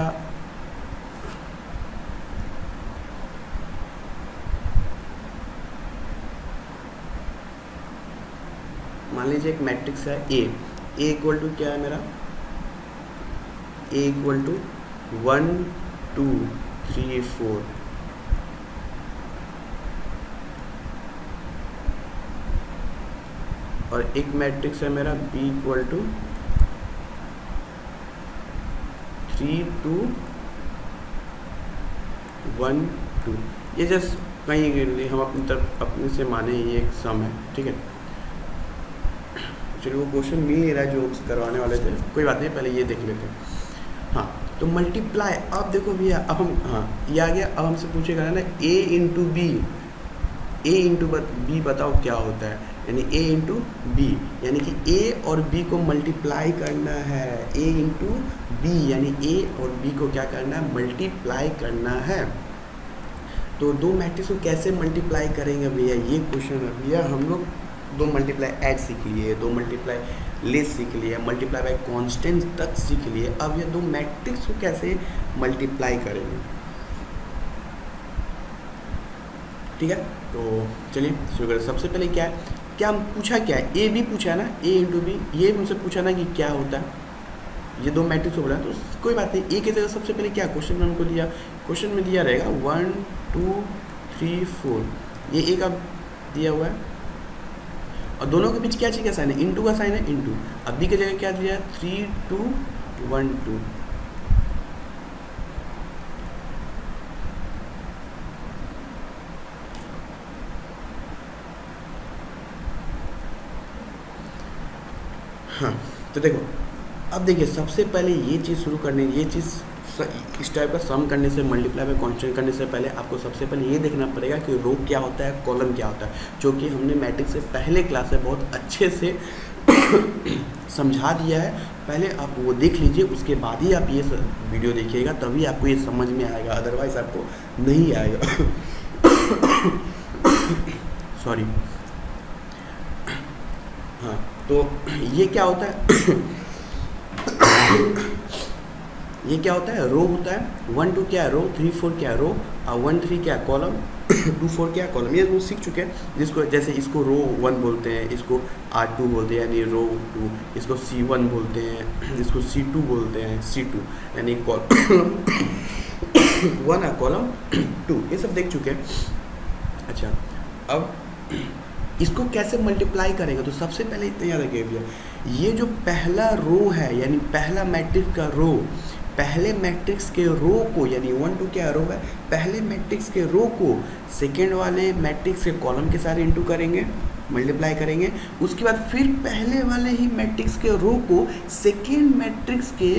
मान लीजिए एक मैट्रिक्स है ए इक्वल टू क्या है मेरा, ए इक्वल टू 1 2 3 4, और एक मैट्रिक्स है मेरा बी इक्वल टू 3 2 1 2। ये जस्ट कहीं हम अपनी तरफ अपने से माने ये एक सम है। ठीक है, चलिए वो क्वेश्चन मिल नहीं रहा है जो करवाने वाले थे, कोई बात नहीं, पहले ये देख लेते हैं। हाँ, तो मल्टीप्लाई, अब देखो भैया, अब हम, हाँ ये आ गया, अब हमसे पूछेगा ना ए इंटू बी, ए इंटू बी बताओ क्या होता है, यानी ए इंटू बी, यानी कि ए और बी को मल्टीप्लाई करना है, ए इंटू बी यानी ए और बी को क्या करना है, मल्टीप्लाई करना है। तो दो मैट्रिक्स को कैसे मल्टीप्लाई करेंगे भैया, ये क्वेश्चन है भैया। हम लोग दो मल्टीप्लाई ऐड सीख लिए, दो मल्टीप्लाई लेस सीख लिए, मल्टीप्लाई बाय कांस्टेंट तक सीख लिए, अब ये दो मैट्रिक्स को कैसे मल्टीप्लाई करेंगे। ठीक है, तो चलिए शुरू करें। सबसे पहले क्या है, क्या हम पूछा क्या है, ए बी पूछा है ना, ए इंटू बी, ये हमसे पूछा ना कि क्या होता है, ये दो मैट्रिक्स हो रहा है, तो कोई बात नहीं। ए की जगह सबसे पहले क्या क्वेश्चन में हमको दिया, क्वेश्चन में दिया रहेगा 1 2 3 4, ये ए का दिया हुआ है, और दोनों के बीच क्या चीज़ का साइन है, इंटू का साइन है, इंटू। अब बी की जगह क्या दिया है, 3 2 1 2। हाँ, तो देखो, अब देखिए सबसे पहले ये चीज़ शुरू करने, ये चीज़ इस टाइप का सम करने से, मल्टीप्लाई में कांस्टेंट करने से पहले आपको सबसे पहले ये देखना पड़ेगा कि रो क्या होता है, कॉलम क्या होता है, जो कि हमने मैट्रिक्स से पहले क्लास में बहुत अच्छे से समझा दिया है। पहले आप वो देख लीजिए, उसके बाद ही आप ये वीडियो देखिएगा, तभी आपको ये समझ में आएगा, अदरवाइज़ आपको नहीं आएगा। सॉरी। हाँ, तो ये क्या होता है, ये क्या होता है, रो होता है। 1 2 क्या है, रो, 3 4 क्या है, रो, और 1 3 क्या है, कॉलम, 2 4 क्या है, कॉलम। ये वो सीख चुके हैं, जिसको जैसे इसको रो 1 बोलते हैं, इसको R2 बोलते हैं यानी रो 2, इसको C1 बोलते हैं, इसको C2 बोलते हैं, C2 यानी कॉलम 1 है, कॉलम 2, ये सब देख चुके हैं। अच्छा, अब इसको कैसे मल्टीप्लाई करेंगे, तो सबसे पहले इतना याद रखिए भैया, ये जो पहला रो है यानी पहला मैट्रिक्स का रो, पहले मैट्रिक्स के रो को, यानी 1 2 क्या रो है, पहले मैट्रिक्स के रो को सेकेंड वाले मैट्रिक्स के कॉलम के साथ इंटू करेंगे, मल्टीप्लाई करेंगे। उसके बाद फिर पहले वाले ही मैट्रिक्स के रो को सेकेंड मैट्रिक्स के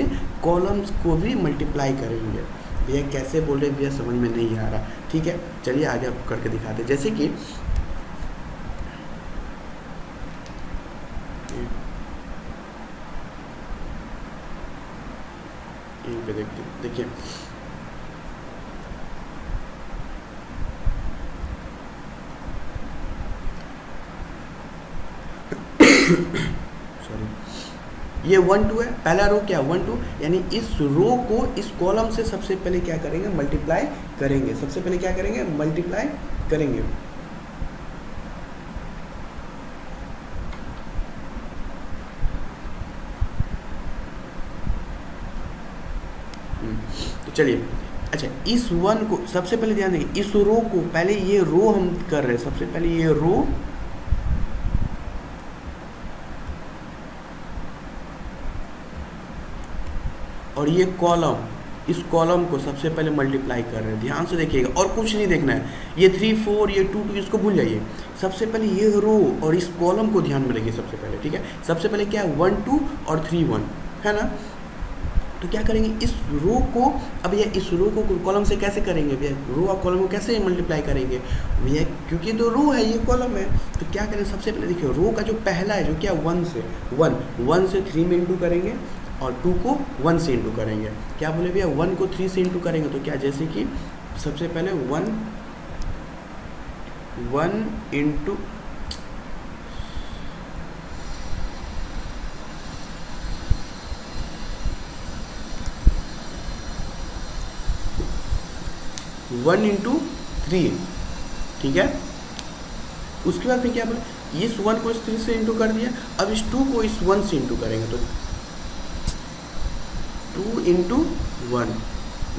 कॉलम्स को भी मल्टीप्लाई करेंगे। भैया कैसे बोल रहे भैया, समझ में नहीं आ रहा। ठीक है, चलिए आगे आप करके दिखाते हैं। जैसे कि यहीं पे देखते हैं, देखिए ये 1 2 है, पहला रो क्या 1 2, यानी इस रो को इस कॉलम से सबसे पहले क्या करेंगे, मल्टीप्लाई करेंगे। सबसे पहले क्या करेंगे, मल्टीप्लाई करेंगे। तो चलिए, अच्छा इस 1 को सबसे पहले ध्यान देंगे, इस रो को पहले, ये रो हम कर रहे हैं, सबसे पहले ये रो और ये कॉलम, इस कॉलम को सबसे पहले मल्टीप्लाई कर रहे हैं। ध्यान से देखिएगा और कुछ नहीं देखना है, ये 3 4 ये 2 2 इसको भूल जाइए। सबसे पहले ये रो और इस कॉलम को ध्यान में रखिए सबसे पहले, ठीक है। सबसे पहले क्या है 1 2 और 3 1 है ना। तो क्या करेंगे, इस रो को, अब ये इस रो को कॉलम से कैसे करेंगे भैया, रो और कॉलम को कैसे मल्टीप्लाई करेंगे भैया, क्योंकि तो रो है ये कॉलम है। तो क्या करें, सबसे पहले देखिए रो का जो पहला है जो क्या 1 से 1 से 3 में इंटू करेंगे और 2 को 1 से इंटू करेंगे। क्या बोले भैया 1 को 3 से इंटू करेंगे, तो क्या जैसे कि सबसे पहले 1 इंटू 1 इंटू 3, ठीक है। उसके बाद फिर क्या बोले, इस 1 को इस 3 से इंटू कर दिया, अब इस 2 को इस 1 से इंटू करेंगे, तो 2 इंटू 1।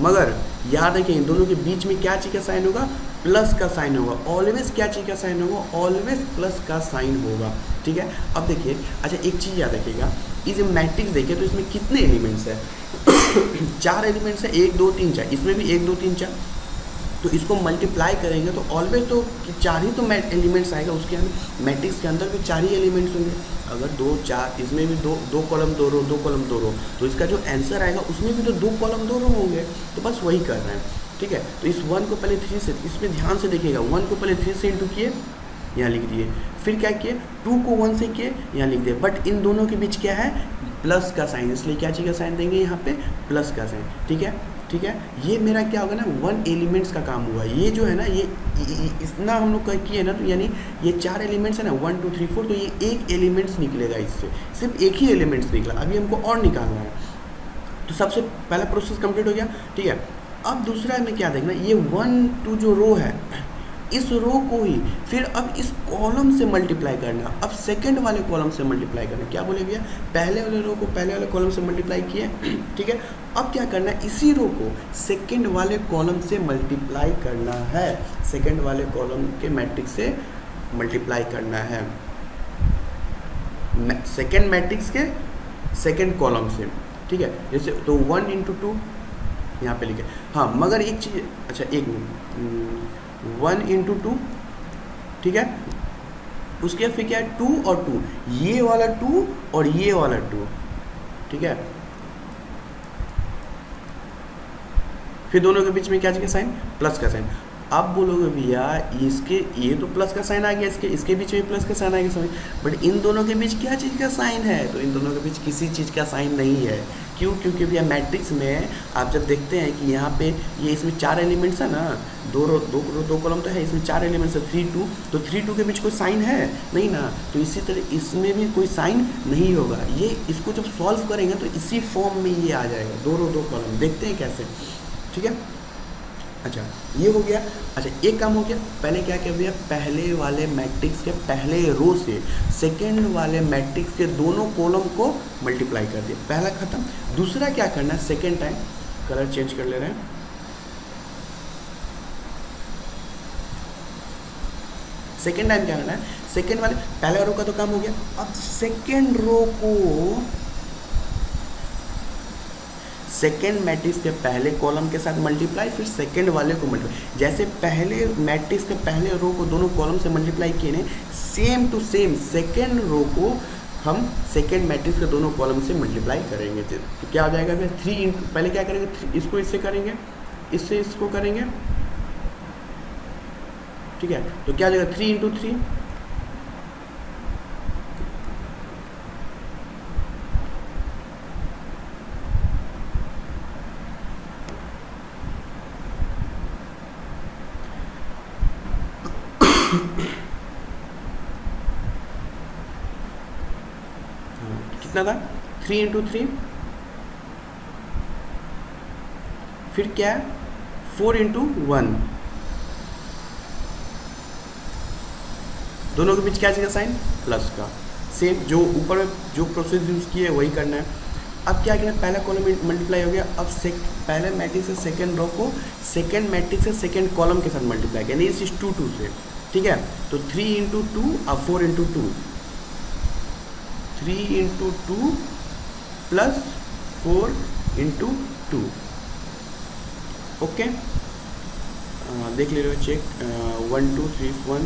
मगर याद रखिए इन दोनों के बीच में क्या चीज़ का साइन होगा, प्लस का साइन होगा। ऑलवेज क्या चीज़ का साइन होगा, ऑलवेज प्लस का साइन होगा, ठीक है। अब देखिए, अच्छा एक चीज़ याद रखिएगा, इस मैट्रिक्स देखिए तो इसमें कितने एलिमेंट्स हैं 4 एलिमेंट्स है, 1 2 3 4, इसमें भी 1 2 3 4। तो इसको मल्टीप्लाई करेंगे तो ऑलवेज तो 4 ही तो एलिमेंट्स आएगा, उसके अंदर मैट्रिक्स के अंदर भी 4 ही एलिमेंट्स होंगे। अगर 2 4, इसमें भी दो कॉलम 2 रो, 2 कॉलम 2 रो, तो इसका जो आंसर आएगा उसमें भी तो 2 कॉलम 2 रो होंगे। तो बस वही कर रहे हैं, ठीक है। तो इस 1 को पहले 3 से, इसमें ध्यान से देखिएगा, 1 को पहले 3 से इंटू किए, यहाँ लिख दिए, फिर क्या किए 2 को 1 से किए, यहाँ लिख दिए। बट इन दोनों के बीच क्या है, प्लस का साइन, इसलिए क्या चीज़ का साइन देंगे यहाँ पे, प्लस का साइन, ठीक है। ठीक है, ये मेरा क्या होगा ना 1 एलिमेंट्स का काम हुआ। ये जो है ना ये इतना हम लोग किए ना, तो यानी ये 4 एलिमेंट्स है ना 1 2 3 4, तो ये एक एलिमेंट्स निकलेगा, इससे सिर्फ एक ही एलिमेंट्स निकला। अभी हमको और निकालना है, तो सबसे पहला प्रोसेस कंप्लीट हो गया, ठीक है। अब दूसरा में क्या देखना, ये 1 2 जो रो है, इस रो को ही फिर अब इस कॉलम से मल्टीप्लाई करना, अब सेकंड वाले कॉलम से मल्टीप्लाई करना। क्या बोले भैया, पहले वाले रो को पहले वाले कॉलम से मल्टीप्लाई किए, ठीक है। अब क्या करना है, इसी रो को सेकंड वाले कॉलम से मल्टीप्लाई करना है, सेकंड वाले कॉलम के मैट्रिक्स से मल्टीप्लाई करना है, सेकंड मैट्रिक्स के सेकंड कॉलम से, ठीक है। जैसे तो 1 इंटू 2 यहाँ पे लिखे, हाँ मगर एक चीज़, अच्छा एक मिनट, 1 इंटू 2, ठीक है। उसके बाद फिर क्या है 2 और 2, ये वाला 2 और ये वाला 2, ठीक है। फिर दोनों के बीच में क्या चाहिए साइन, प्लस का साइन। अब बोलोगे भैया इसके, ये तो प्लस का साइन आ गया, इसके बीच में प्लस का साइन आ गया समझ, बट इन दोनों के बीच क्या चीज़ का साइन है, तो इन दोनों के बीच किसी चीज़ का साइन नहीं है। क्यों, क्योंकि भैया मैट्रिक्स में आप जब देखते हैं कि यहाँ पे ये इसमें 4 एलिमेंट्स है ना, दो कॉलम तो है, इसमें 4 एलिमेंट्स है 3 2, तो 3 2 के बीच कोई साइन है नहीं ना, तो इसी तरह इसमें भी कोई साइन नहीं होगा। ये इसको जब सॉल्व करेंगे तो इसी फॉर्म में ये आ जाएगा, 2 रो 2 कॉलम। देखते हैं कैसे, ठीक है। अच्छा ये हो गया। अच्छा एक काम हो गया, पहले क्या किया भैया, पहले वाले मैट्रिक्स के पहले रो से सेकंड वाले मैट्रिक्स के दोनों कॉलम को मल्टीप्लाई कर दिया, पहला खत्म। दूसरा क्या करना है, सेकंड टाइम कलर चेंज कर ले रहे हैं, सेकंड टाइम क्या करना है, सेकंड वाले पहले रो का तो काम हो गया, अब सेकंड रो को सेकेंड मैट्रिक्स के पहले कॉलम के साथ मल्टीप्लाई, फिर सेकेंड वाले को मल्टीप्लाई। जैसे पहले मैट्रिक्स के पहले रो को दोनों कॉलम से मल्टीप्लाई किए ने, same to same second row को हम सेकेंड मैट्रिक्स के दोनों कॉलम से मल्टीप्लाई करेंगे। तो क्या हो जाएगा फिर 3 इंटू, पहले क्या करेंगे, इसको इससे करेंगे, इससे इसको करेंगे, ठीक है। तो क्या हो जाएगा 3 इंटू 3, कितना था 3 इंटू 3, फिर क्या है 4 इंटू 1, दोनों के बीच क्या चाहिए साइन, प्लस का। सेम जो ऊपर में जो प्रोसेस यूज़ किए वही करना है। अब क्या किया, पहला कॉलम मल्टीप्लाई हो गया, अब पहले मैट्रिक्स से सेकंड रो को सेकंड मैट्रिक्स से सेकंड कॉलम के साथ मल्टीप्लाई किया, यानी इस 2 से, ठीक है। तो 3 इंटू 2 अब 4 into 2, 3 into 2 plus 4 into 2, okay. देख ले रहे हो, चेक 1 2 3 1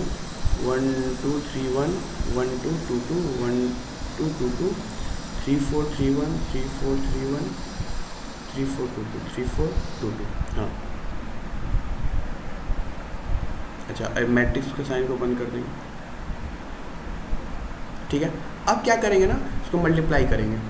1 2 3 1 1 2 2 2 1 2 2 2 3 4 3 1 3 4 3 1 3 4 2 2 3 4 2 2। हाँ, अच्छा, अब मैट्रिक्स के साइन को बंद कर देंगे, ठीक है। अब क्या करेंगे ना, इसको मल्टीप्लाई करेंगे।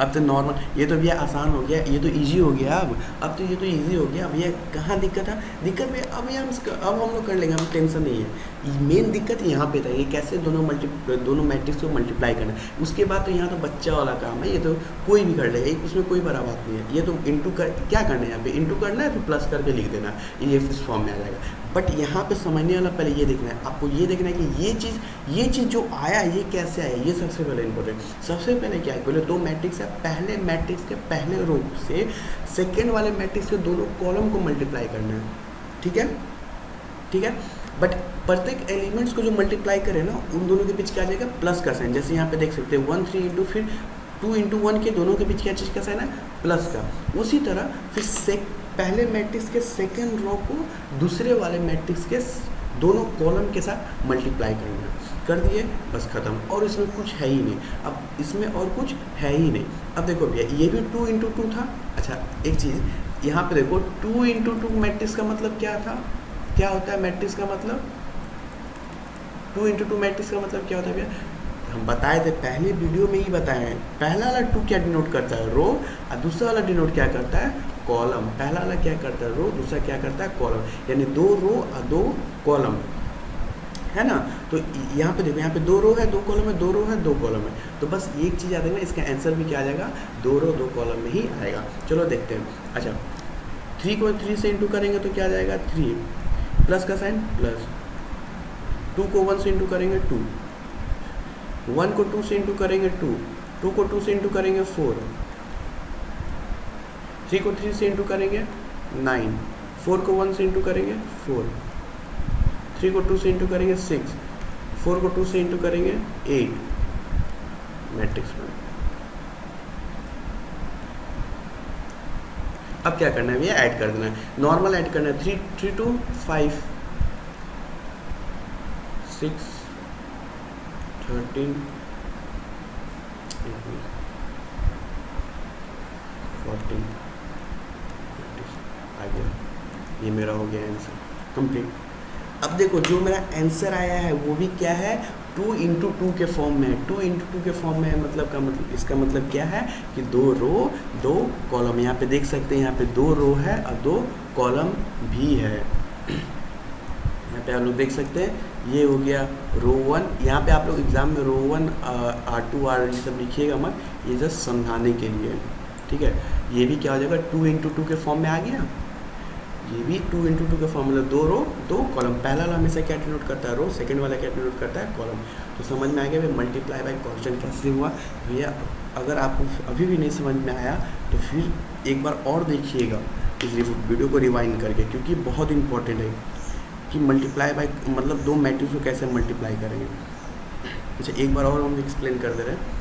अब तो नॉर्मल, ये तो भैया आसान हो गया, ये तो इजी हो गया। अब तो ये तो इजी हो गया। भैया कहाँ दिक्कत है, दिक्कत भैया अब हम लोग कर लेंगे, हम टेंशन नहीं है। मेन दिक्कत यहाँ पे था, ये कैसे दोनों मैट्रिक्स को मल्टीप्लाई करना है। उसके बाद तो यहाँ तो बच्चा वाला काम है, ये तो कोई भी कर लेगा, उसमें कोई बड़ा बात नहीं है। ये तो इंटू कर क्या करना है, यहाँ पे इंटू करना है, फिर प्लस करके लिख देना, ये इस फॉर्म में आ जाएगा। बट यहाँ पे समझने वाला पहले ये देखना है, आपको ये देखना है कि ये चीज़ जो आया ये कैसे आया, ये सबसे पहले इंपॉर्टेंट। सबसे पहले क्या है, बोले दो मैट्रिक्स है, पहले मैट्रिक्स के पहले रो से सेकेंड वाले मैट्रिक्स के दोनों कॉलम को मल्टीप्लाई करना है, ठीक है, ठीक है। बट प्रत्येक एलिमेंट्स को जो मल्टीप्लाई करे ना, उन दोनों के बीच क्या आ जाएगा, प्लस का साइन। जैसे यहाँ पे देख सकते हैं 1 3 इंटू फिर 2 इंटू 1 के दोनों के बीच क्या चीज़ का साइन है, प्लस का। उसी तरह फिर पहले मैट्रिक्स के सेकेंड रो को दूसरे वाले मैट्रिक्स के दोनों कॉलम के साथ मल्टीप्लाई करना है। कर दिए, बस ख़त्म। और इसमें कुछ है ही नहीं, अब इसमें और कुछ है ही नहीं। अब देखो भैया, ये भी 2 इंटू 2 था। अच्छा, एक चीज़ यहाँ पे देखो, 2 इंटू 2 मैट्रिक्स का मतलब क्या था, क्या होता है मैट्रिक्स का मतलब, 2 इंटू 2 मैट्रिक्स का मतलब क्या होता है भैया, हम बताए थे पहले वीडियो में ही बताए हैं। पहला वाला 2 क्या डिनोट करता है, रो, और दूसरा वाला डिनोट क्या करता है, कॉलम। पहला वाला क्या करता है, रो, दूसरा क्या करता है, कॉलम, यानी 2 रो और 2 कॉलम, है ना। तो यहाँ पे देखो, यहाँ पे 2 रो है 2 कॉलम है, 2 रो है 2 कॉलम है। तो बस एक चीज़ याद रखना, इसका आंसर भी क्या आ जाएगा, 2 रो 2 कॉलम में ही आएगा। चलो देखते हैं। अच्छा, 3 को 3 से इंटू करेंगे तो क्या आ जाएगा, 3, प्लस का साइन प्लस, 2 को 1 से इंटू करेंगे 2, 1 को 2 से इंटू करेंगे 2, 2 को 2 से इंटू करेंगे 4, 3 को 3 से इंटू करेंगे 9, 4 को 1 से इंटू करेंगे 4, 3 को 2 से इंटू करेंगे 6, 4 को 2 से इंटू करेंगे 8 मैट्रिक्स में। अब क्या करना है भैया, ऐड कर देना है, नॉर्मल ऐड करना है। 3 2 5 6 13 14 आ गया, ये मेरा हो गया आंसर कंप्लीट। अब देखो, जो मेरा आंसर आया है वो भी क्या है, 2 इंटू 2 के फॉर्म में है। 2 इंटू 2 के फॉर्म में है, मतलब का मतलब, इसका मतलब क्या है कि 2 रो 2 कॉलम। यहाँ पे देख सकते हैं, यहाँ पे 2 रो है और 2 कॉलम भी है। यहाँ पे आप लोग देख सकते हैं, ये हो गया रो 1। यहाँ पे आप लोग एग्जाम में रो 1 R2 R ये सब लिखिएगा मत, ये जस्ट समझाने के लिए, ठीक है। ये भी क्या हो जाएगा, 2 इंटू 2 के फॉर्म में आ गया, ये भी 2 इंटू 2 का फॉर्मूला, 2 रो 2 कॉलम। पहला वाला हमेशा क्या डिनोट करता है, रो, सेकंड वाला क्या डिनोट करता है, कॉलम। तो समझ में आ गया भाई, मल्टीप्लाई बाय कांस्टेंट कैसे हुआ भैया। अगर आपको अभी भी नहीं समझ में आया तो फिर एक बार और देखिएगा इस वीडियो को रिवाइंड करके, क्योंकि बहुत इंपॉर्टेंट है कि मल्टीप्लाई बाय मतलब 2 मैट्रिक्स को कैसे मल्टीप्लाई करेंगे। अच्छा, एक बार और हम एक्सप्लेन कर दे रहे हैं।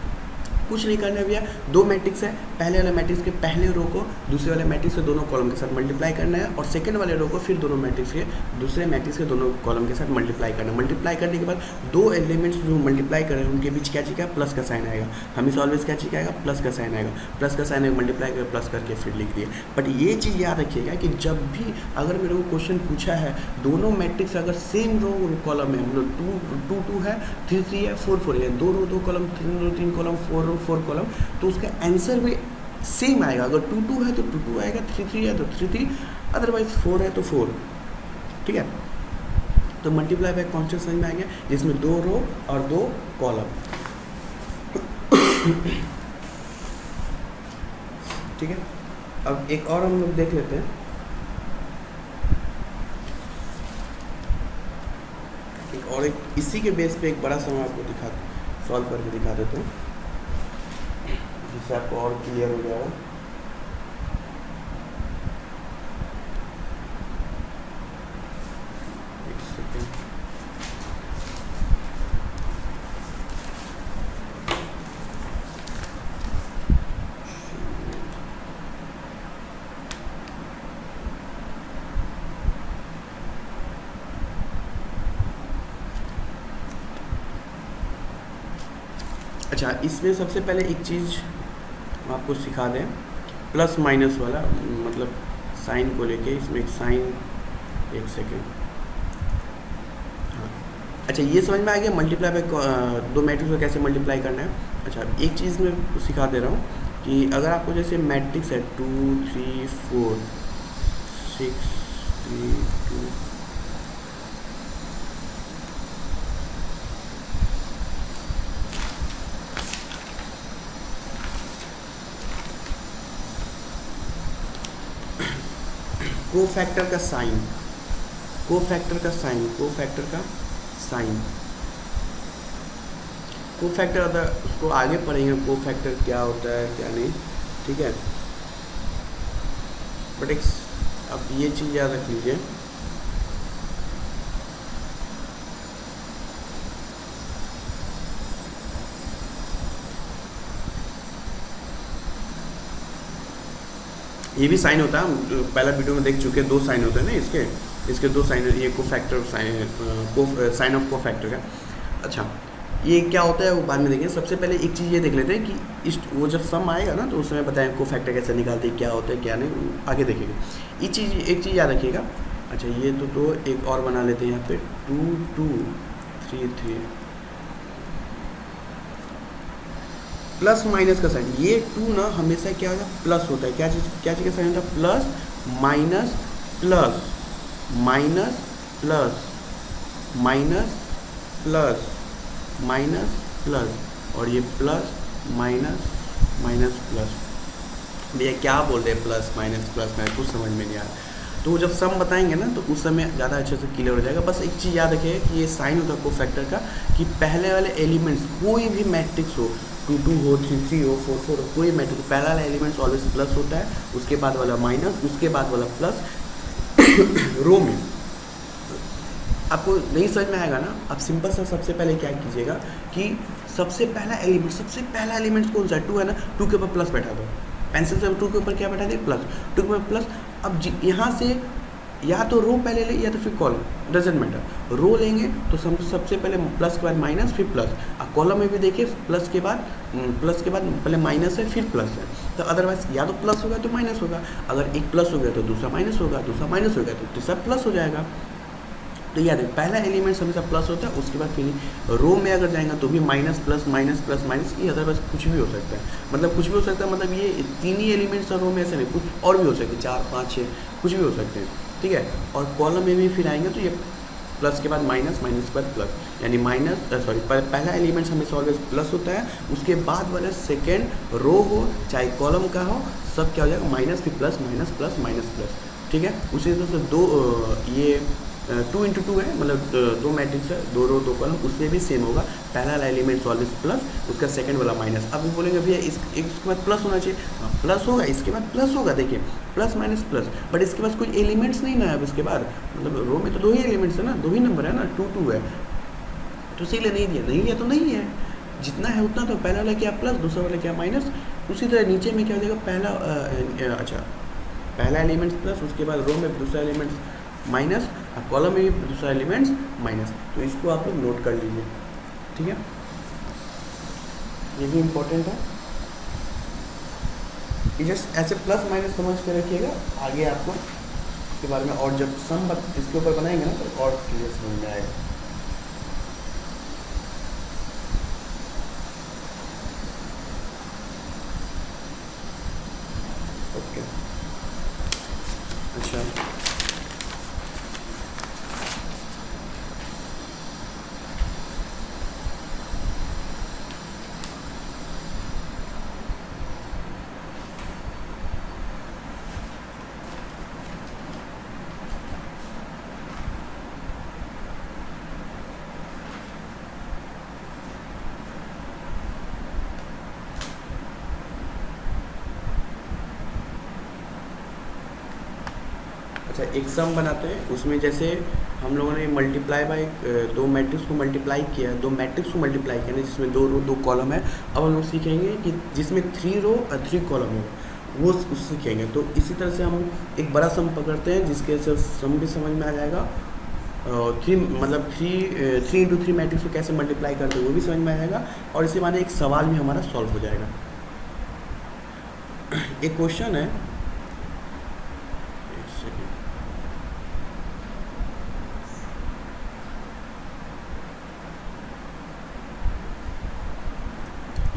कुछ नहीं करना है भैया, 2 मैट्रिक्स है, पहले वाले मैट्रिक्स के पहले रो को दूसरे वाले मैट्रिक्स के दोनों कॉलम के साथ मल्टीप्लाई करना है, और सेकंड वाले रो को फिर दोनों मैट्रिक्स के दूसरे मैट्रिक्स के दोनों कॉलम के साथ मल्टीप्लाई करना है। मल्टीप्लाई करने के बाद 2 एलिमेंट्स जो मल्टीप्लाई कर रहे हैं उनके बीच क्या चीज़ है, प्लस का साइन आएगा। हमेशा ऑलवेज क्या चीज़ आएगा, प्लस का साइन आएगा। प्लस का साइन मल्टीप्लाई कर प्लस करके फिर लिख दिए। बट ये चीज़ याद रखिएगा कि जब भी अगर मेरे को क्वेश्चन पूछा है, दोनों मैट्रिक्स अगर सेम रो कॉलम है, मतलब 2 2 है, 3 3 है, 4 4 है, 2 रो 2 कॉलम, 3 रो 3 कॉलम, 4 रो 4 कॉलम, तो उसका आंसर भी सेम आएगा। अगर 2 2 है तो 2 2 आएगा, 3 3 है तो 3 3, अदरवाइज 4 है तो 4, ठीक है। तो मल्टीप्लाई बाय कांस्टेंट समझ में आ गया, जिसमें 2 रो और 2 कॉलम। ठीक है, अब एक और हम लोग देख लेते हैं। और एक इसी के बेस पे एक बड़ा सा मैं आपको सॉल्व करके दिखा देता हूँ, जिससे आपको और क्लियर हो जाएगा। एक सेकेंड। अच्छा, इसमें सबसे पहले एक चीज़ हम आपको सिखा दें, प्लस माइनस वाला, मतलब साइन को लेके। इसमें एक साइन, एक सेकेंड। हाँ, अच्छा, ये समझ में आ गया मल्टीप्लाई बाय दो मैट्रिक्स को कैसे मल्टीप्लाई करना है। अच्छा, एक चीज़ मैं सिखा दे रहा हूँ कि अगर आपको जैसे मैट्रिक्स है 2 3 4 6 3 2, कोफैक्टर का साइन, कोफैक्टर का साइन, कोफैक्टर का साइन, कोफैक्टर अगर उसको आगे पढ़ेंगे कोफैक्टर क्या होता है क्या नहीं, ठीक है। बट एक अब ये चीज़ याद रख लीजिए, ये भी साइन होता है, हम पहला वीडियो में देख चुके हैं, दो साइन होते हैं ना इसके, इसके दो साइन, ये cofactor sign, sign of cofactor का। अच्छा, ये क्या होता है वो बाद में देखेंगे। सबसे पहले एक चीज़ ये देख लेते हैं कि इस वो जब सम आएगा ना तो उस समय बताएं कोफैक्टर कैसे निकालते हैं, क्या होता है क्या नहीं, आगे देखेंगे। ये चीज़, एक चीज़ याद रखिएगा। अच्छा, ये तो दो, एक और बना लेते हैं यहाँ पे 2 2 3 3, प्लस माइनस का साइन। ये 2 ना हमेशा क्या होता है, प्लस होता है। क्या चीज़ का साइन होता है, plus minus plus, minus plus, minus plus, minus plus, और ये प्लस माइनस माइनस प्लस। भैया क्या बोल रहे हैं प्लस माइनस प्लस, मैं कुछ समझ में नहीं आ रहा। तो जब सम बताएंगे ना तो उस समय ज़्यादा अच्छे से क्लियर हो जाएगा। बस एक चीज़ याद रखिए कि ये साइन होता है कोफैक्टर का, कि पहले वाले एलिमेंट्स कोई भी मैट्रिक्स हो, 2 2 हो, 3 3 हो, 4 4 हो, कोई मैट्रिक्स, पहला वाला एलिमेंट्स ऑलवेज प्लस होता है, उसके बाद वाला माइनस, उसके बाद वाला प्लस। रो में आपको नहीं समझ में आएगा ना, आप सिंपल सा सबसे पहले क्या कीजिएगा कि सबसे पहला एलिमेंट कौन सा है, 2 है ना, 2 के ऊपर प्लस बैठा दो, पेंसिल से 2 के ऊपर क्या बैठा दिया, प्लस, 2 के ऊपर प्लस। अब यहाँ से या तो रो पहले ले या तो फिर कॉलम, डजेंट मैटर। रो लेंगे तो सबसे पहले प्लस के बाद माइनस फिर प्लस। अब कॉलम में भी देखिए प्लस के बाद पहले माइनस है फिर प्लस है, तो अदरवाइज या तो प्लस होगा तो माइनस होगा। अगर एक प्लस हो गया तो दूसरा माइनस होगा, दूसरा माइनस हो गया तो तीसरा प्लस हो जाएगा। तो याद है पहला एलिमेंट हमेशा प्लस होता है, उसके बाद फिर रो में अगर जाएगा तो भी minus plus minus plus minus, ये अदरवाइज कुछ भी हो सकता है। मतलब कुछ भी हो सकता है, मतलब ये 3 ही एलिमेंट्स रो में, ऐसे नहीं, कुछ और भी हो सकते हैं, 4 5 6 कुछ भी हो सकते हैं, ठीक है। और कॉलम में भी फिर आएंगे तो ये प्लस के बाद माइनस, माइनस के बाद प्लस, यानी पहला एलिमेंट हमेशा ऑलवेज प्लस होता है, उसके बाद वाला सेकेंड रो हो चाहे कॉलम का हो, सब क्या हो जाएगा, माइनस फिर plus, minus plus minus plus, ठीक है। उसी तरह से ये 2 × 2 है, मतलब 2 मैट्रिक्स है, 2 रो 2 कॉलम, उसमें भी सेम होगा, पहला वाला एलिमेंट ऑलवेज प्लस, उसका सेकंड वाला माइनस। अब भी बोलेंगे भैया इसके बाद प्लस होना चाहिए, हाँ प्लस होगा, इसके बाद प्लस होगा, देखिए प्लस माइनस प्लस, बट इसके पास कोई एलिमेंट्स नहीं ना है। अब इसके बाद मतलब रो में तो 2 ही एलिमेंट्स है ना, 2 ही नंबर है ना, 2 2 है, तो इसीलिए नहीं दिया तो नहीं है, जितना है उतना। तो पहला वाला क्या प्लस, दूसरा वाला क्या माइनस। उसी तरह नीचे में क्या हो जाएगा, पहला एलिमेंट प्लस, उसके बाद रो में दूसरा एलिमेंट माइनस, और कॉलम में भी दूसरा एलिमेंट्स माइनस। तो इसको आप लोग नोट कर लीजिए, ठीक है, ये भी इम्पोर्टेंट है। ये जस्ट ऐसे प्लस माइनस समझ के रखिएगा, आगे आपको इसके बारे में और जब सम इसके ऊपर बनाएंगे ना तो और क्लियर समझ में आएगा। ओके, अच्छा, अच्छा, एक सम बनाते हैं, उसमें जैसे हम लोगों ने मल्टीप्लाई बाय दो मैट्रिक्स को मल्टीप्लाई किया, दो मैट्रिक्स को मल्टीप्लाई किया ना, जिसमें दो रो दो कॉलम है। अब हम लोग सीखेंगे कि जिसमें 3 रो और 3 कॉलम हो, वो उस सीखेंगे। तो इसी तरह से हम एक बड़ा सम पकड़ते हैं, जिसके से सम भी समझ में आ जाएगा, थ्री मतलब थ्री इंटू थ्री मैट्रिक्स को कैसे मल्टीप्लाई करते हैं वो भी समझ में आ जाएगा, और इसी माने एक सवाल भी हमारा सॉल्व हो जाएगा। एक क्वेश्चन है, एक सेकेंड,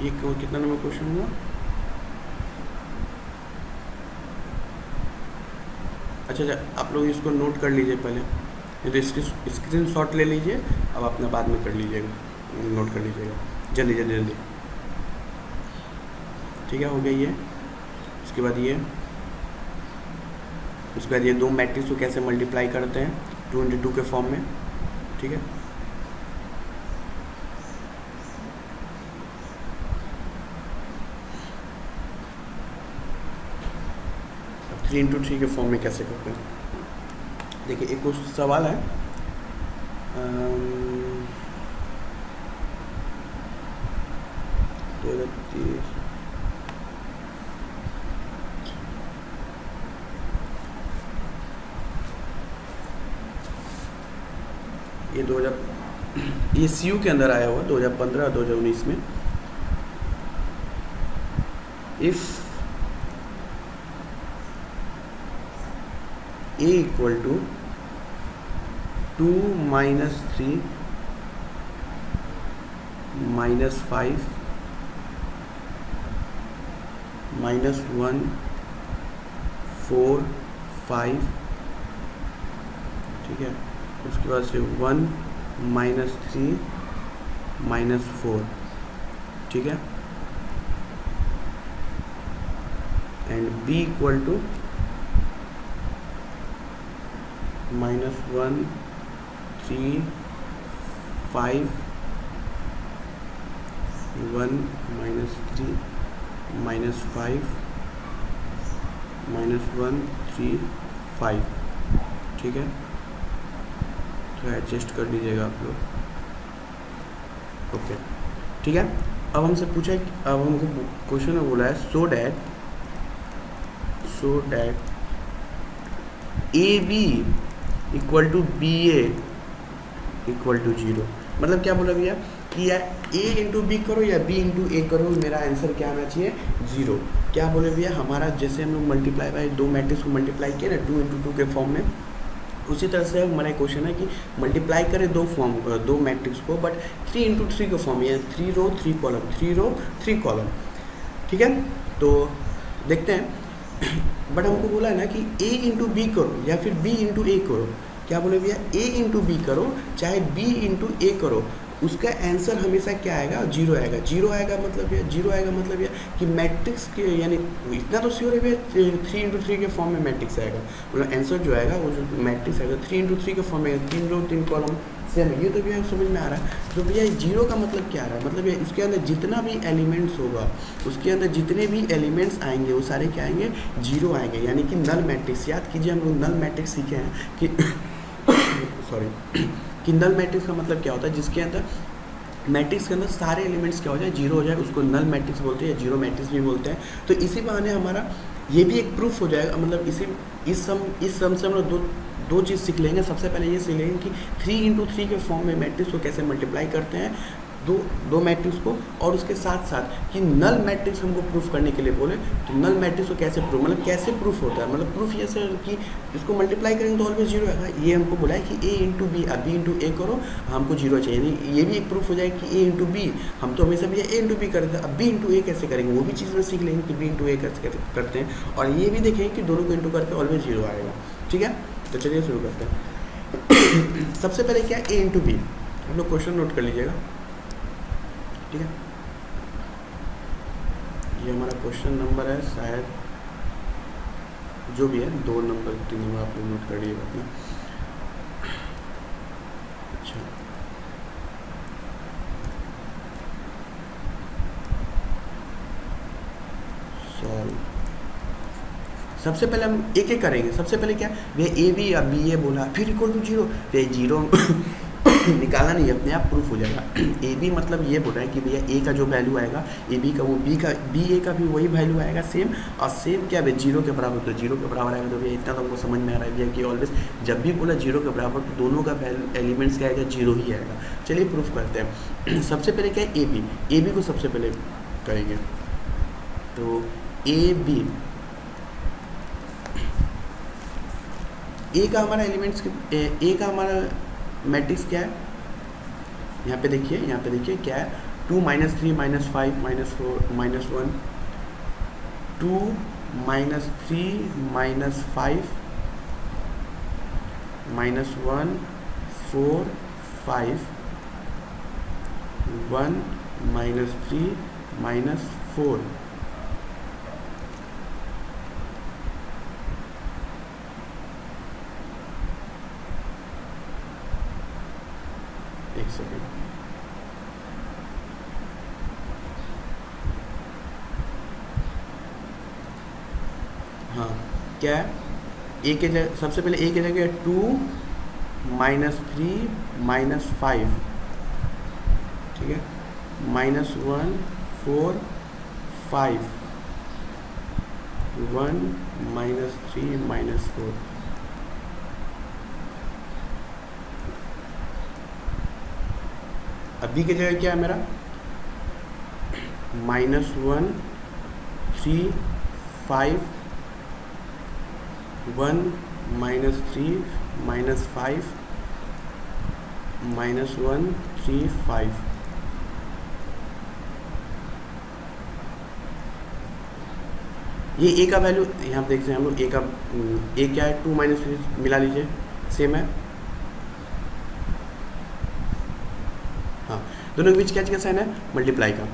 ये कितना नंबर क्वेश्चन हुआ? अच्छा, आप लोग इसको नोट कर लीजिए पहले, नहीं तो इसकी स्क्रीन शॉट ले लीजिए, अब अपना बाद में कर लीजिएगा, नोट कर लीजिएगा जल्दी जल्दी जल्दी। ठीक है, हो गया ये। उसके बाद ये, उसके बाद ये दो मैट्रिक्स को कैसे मल्टीप्लाई करते हैं 2 के फॉर्म में। ठीक है, अब 3 × 3 के फॉर्म में कैसे करते हैं, देखिए एक कुछ सवाल है। 2030 ये 2000 ये CU के अंदर आया हुआ 2015 2019 में। इफ A इक्वल टू 2 - 3 - 5 -1 4 5, ठीक है, उसके बाद से 1 - 3 -4, ठीक है, एंड B इक्वल टू -1 3 5 1 - 3 -5 -1 3 5, ठीक है, तो एडजस्ट कर लीजिएगा आप लोग। ओके, ठीक है। अब हमसे पूछा है, अब हमको क्वेश्चन में बोला है so that AB equal to BA equal to 0। मतलब क्या बोला भैया कि या A इंटू बी करो या B इंटू ए करो, मेरा आंसर क्या आना चाहिए 0। क्या बोले भैया, हमारा जैसे हम लोग मल्टीप्लाई बाय दो मैट्रिक्स को मल्टीप्लाई किया ना 2 × 2 के फॉर्म में, उसी तरह से हमारा क्वेश्चन है कि मल्टीप्लाई करें दो मैट्रिक्स को, बट 3 × 3 के फॉर्म में, 3 रो 3 कॉलम, 3 रो 3 कॉलम, ठीक है। तो देखते हैं, बट हमको बोला है ना कि A इंटू बी करो या फिर B इंटू ए करो। क्या बोले भैया, A इंटू बी करो चाहे B इंटू ए करो, उसका आंसर हमेशा क्या आएगा 0 आएगा। 0 आएगा मतलब ये 0 आएगा मतलब ये कि मैट्रिक्स के, यानी इतना तो श्योर है भैया 3 × 3 के फॉर्म में मैट्रिक्स आएगा, मतलब आंसर जो आएगा वो जो मैट्रिक्स आएगा 3 × 3 के फॉर्म में, 3 रो 3 कॉलम सेम है। ये तो भैया समझ में आ रहा है। तो भैया 0 का मतलब क्या आ रहा है, मतलब ये उसके अंदर जितना भी एलिमेंट्स होगा, उसके अंदर जितने भी एलिमेंट्स आएंगे वो सारे क्या आएंगे 0 आएंगे, यानी कि नल मैट्रिक्स। याद कीजिए हम लोग नल मैट्रिक्स सीखे हैं कि सॉरी कि नल मैट्रिक्स का मतलब क्या होता है, जिसके अंदर मैट्रिक्स के अंदर सारे एलिमेंट्स क्या हो जाए 0 हो जाए, उसको नल मैट्रिक्स बोलते हैं या 0 मैट्रिक्स भी बोलते हैं। तो इसी बहाने हमारा ये भी एक प्रूफ हो जाएगा, मतलब इस सम से हम लोग दो चीज़ सीख लेंगे। सबसे पहले ये सीख लेंगे कि 3 × 3 के फॉर्म में मैट्रिक्स को कैसे मल्टीप्लाई करते हैं दो मैट्रिक्स को, और उसके साथ साथ कि नल मैट्रिक्स हमको प्रूफ करने के लिए बोले तो नल मैट्रिक्स को कैसे प्रूफ, मतलब कैसे प्रूफ होता है, मतलब प्रूफ ये सर कि इसको मल्टीप्लाई करेंगे तो ऑलवेज 0 आएगा। ये हमको बोला है कि A इंटू बी, अब B इंटू ए करो, हमको 0 चाहिए, यानी ये भी एक प्रूफ हो जाए कि A इंटू बी, हम तो हमेशा भी A इंटू बी करते हैं, अब B इंटू ए कैसे करेंगे वो भी चीज़ में सीख लेंगे कि B इंटू ए कैसे करते हैं, और ये भी देखेंगे कि दोनों को इंटू करके ऑलवेज 0 आएगा। ठीक है, तो चलिए शुरू करते हैं। सबसे पहले क्या है A इंटू बी, हम लोग क्वेश्चन नोट कर लीजिएगा, ठीक है। ये हमारा क्वेश्चन नंबर है, शायद जो भी है 2 नंबर 3 नंबर आप लोग नोट कर लीजिएगा अपना। अच्छा, सबसे पहले हम एक एक करेंगे। सबसे पहले क्या, भैया ए बी या बी ए बोला, फिर इक्वल टू जीरो, तो ये जीरो निकालना नहीं, अपने आप प्रूफ हो जाएगा। ए बी मतलब ये बोल रहा है कि भैया ए का जो वैल्यू आएगा ए बी का, वो बी ए का भी वही वैल्यू आएगा सेम, और सेम क्या भैया जीरो के बराबर, तो जीरो के बराबर आएगा। तो भैया इतना तो हमको समझ में आ रहा है भैया कि ऑलवेज जब भी बोला जीरो के बराबर तो दोनों का वैल्यू एलिमेंट्स क्या आएगा, जीरो ही आएगा। चलिए प्रूफ करते हैं। सबसे पहले क्या है, ए बी को सबसे पहले करेंगे। तो ए का हमारा एलिमेंट्स, ए का हमारा मैट्रिक्स क्या है, यहाँ पे देखिए क्या है, 2 - 3 - 5 - 4 - 1, 2 - 3 - 5 - 1, 4 5, 1 - 3 - 4। एक सेकेंड, हाँ क्या है, ए के जगह सबसे पहले ए के जगह 2 - 3 - 5, ठीक है, -1 4 5, 1 - 3 - 4। अभी की जगह क्या है मेरा, -1 3 5, 1 - 3 - 5, -1 3 5। ये ए का वैल्यू यहाँ देखते हैं हम लोग, ए क्या है, 2 - 3 मिला लीजिए, सेम है। हाँ, दोनों के बीच क्या साइन है, मल्टीप्लाई का।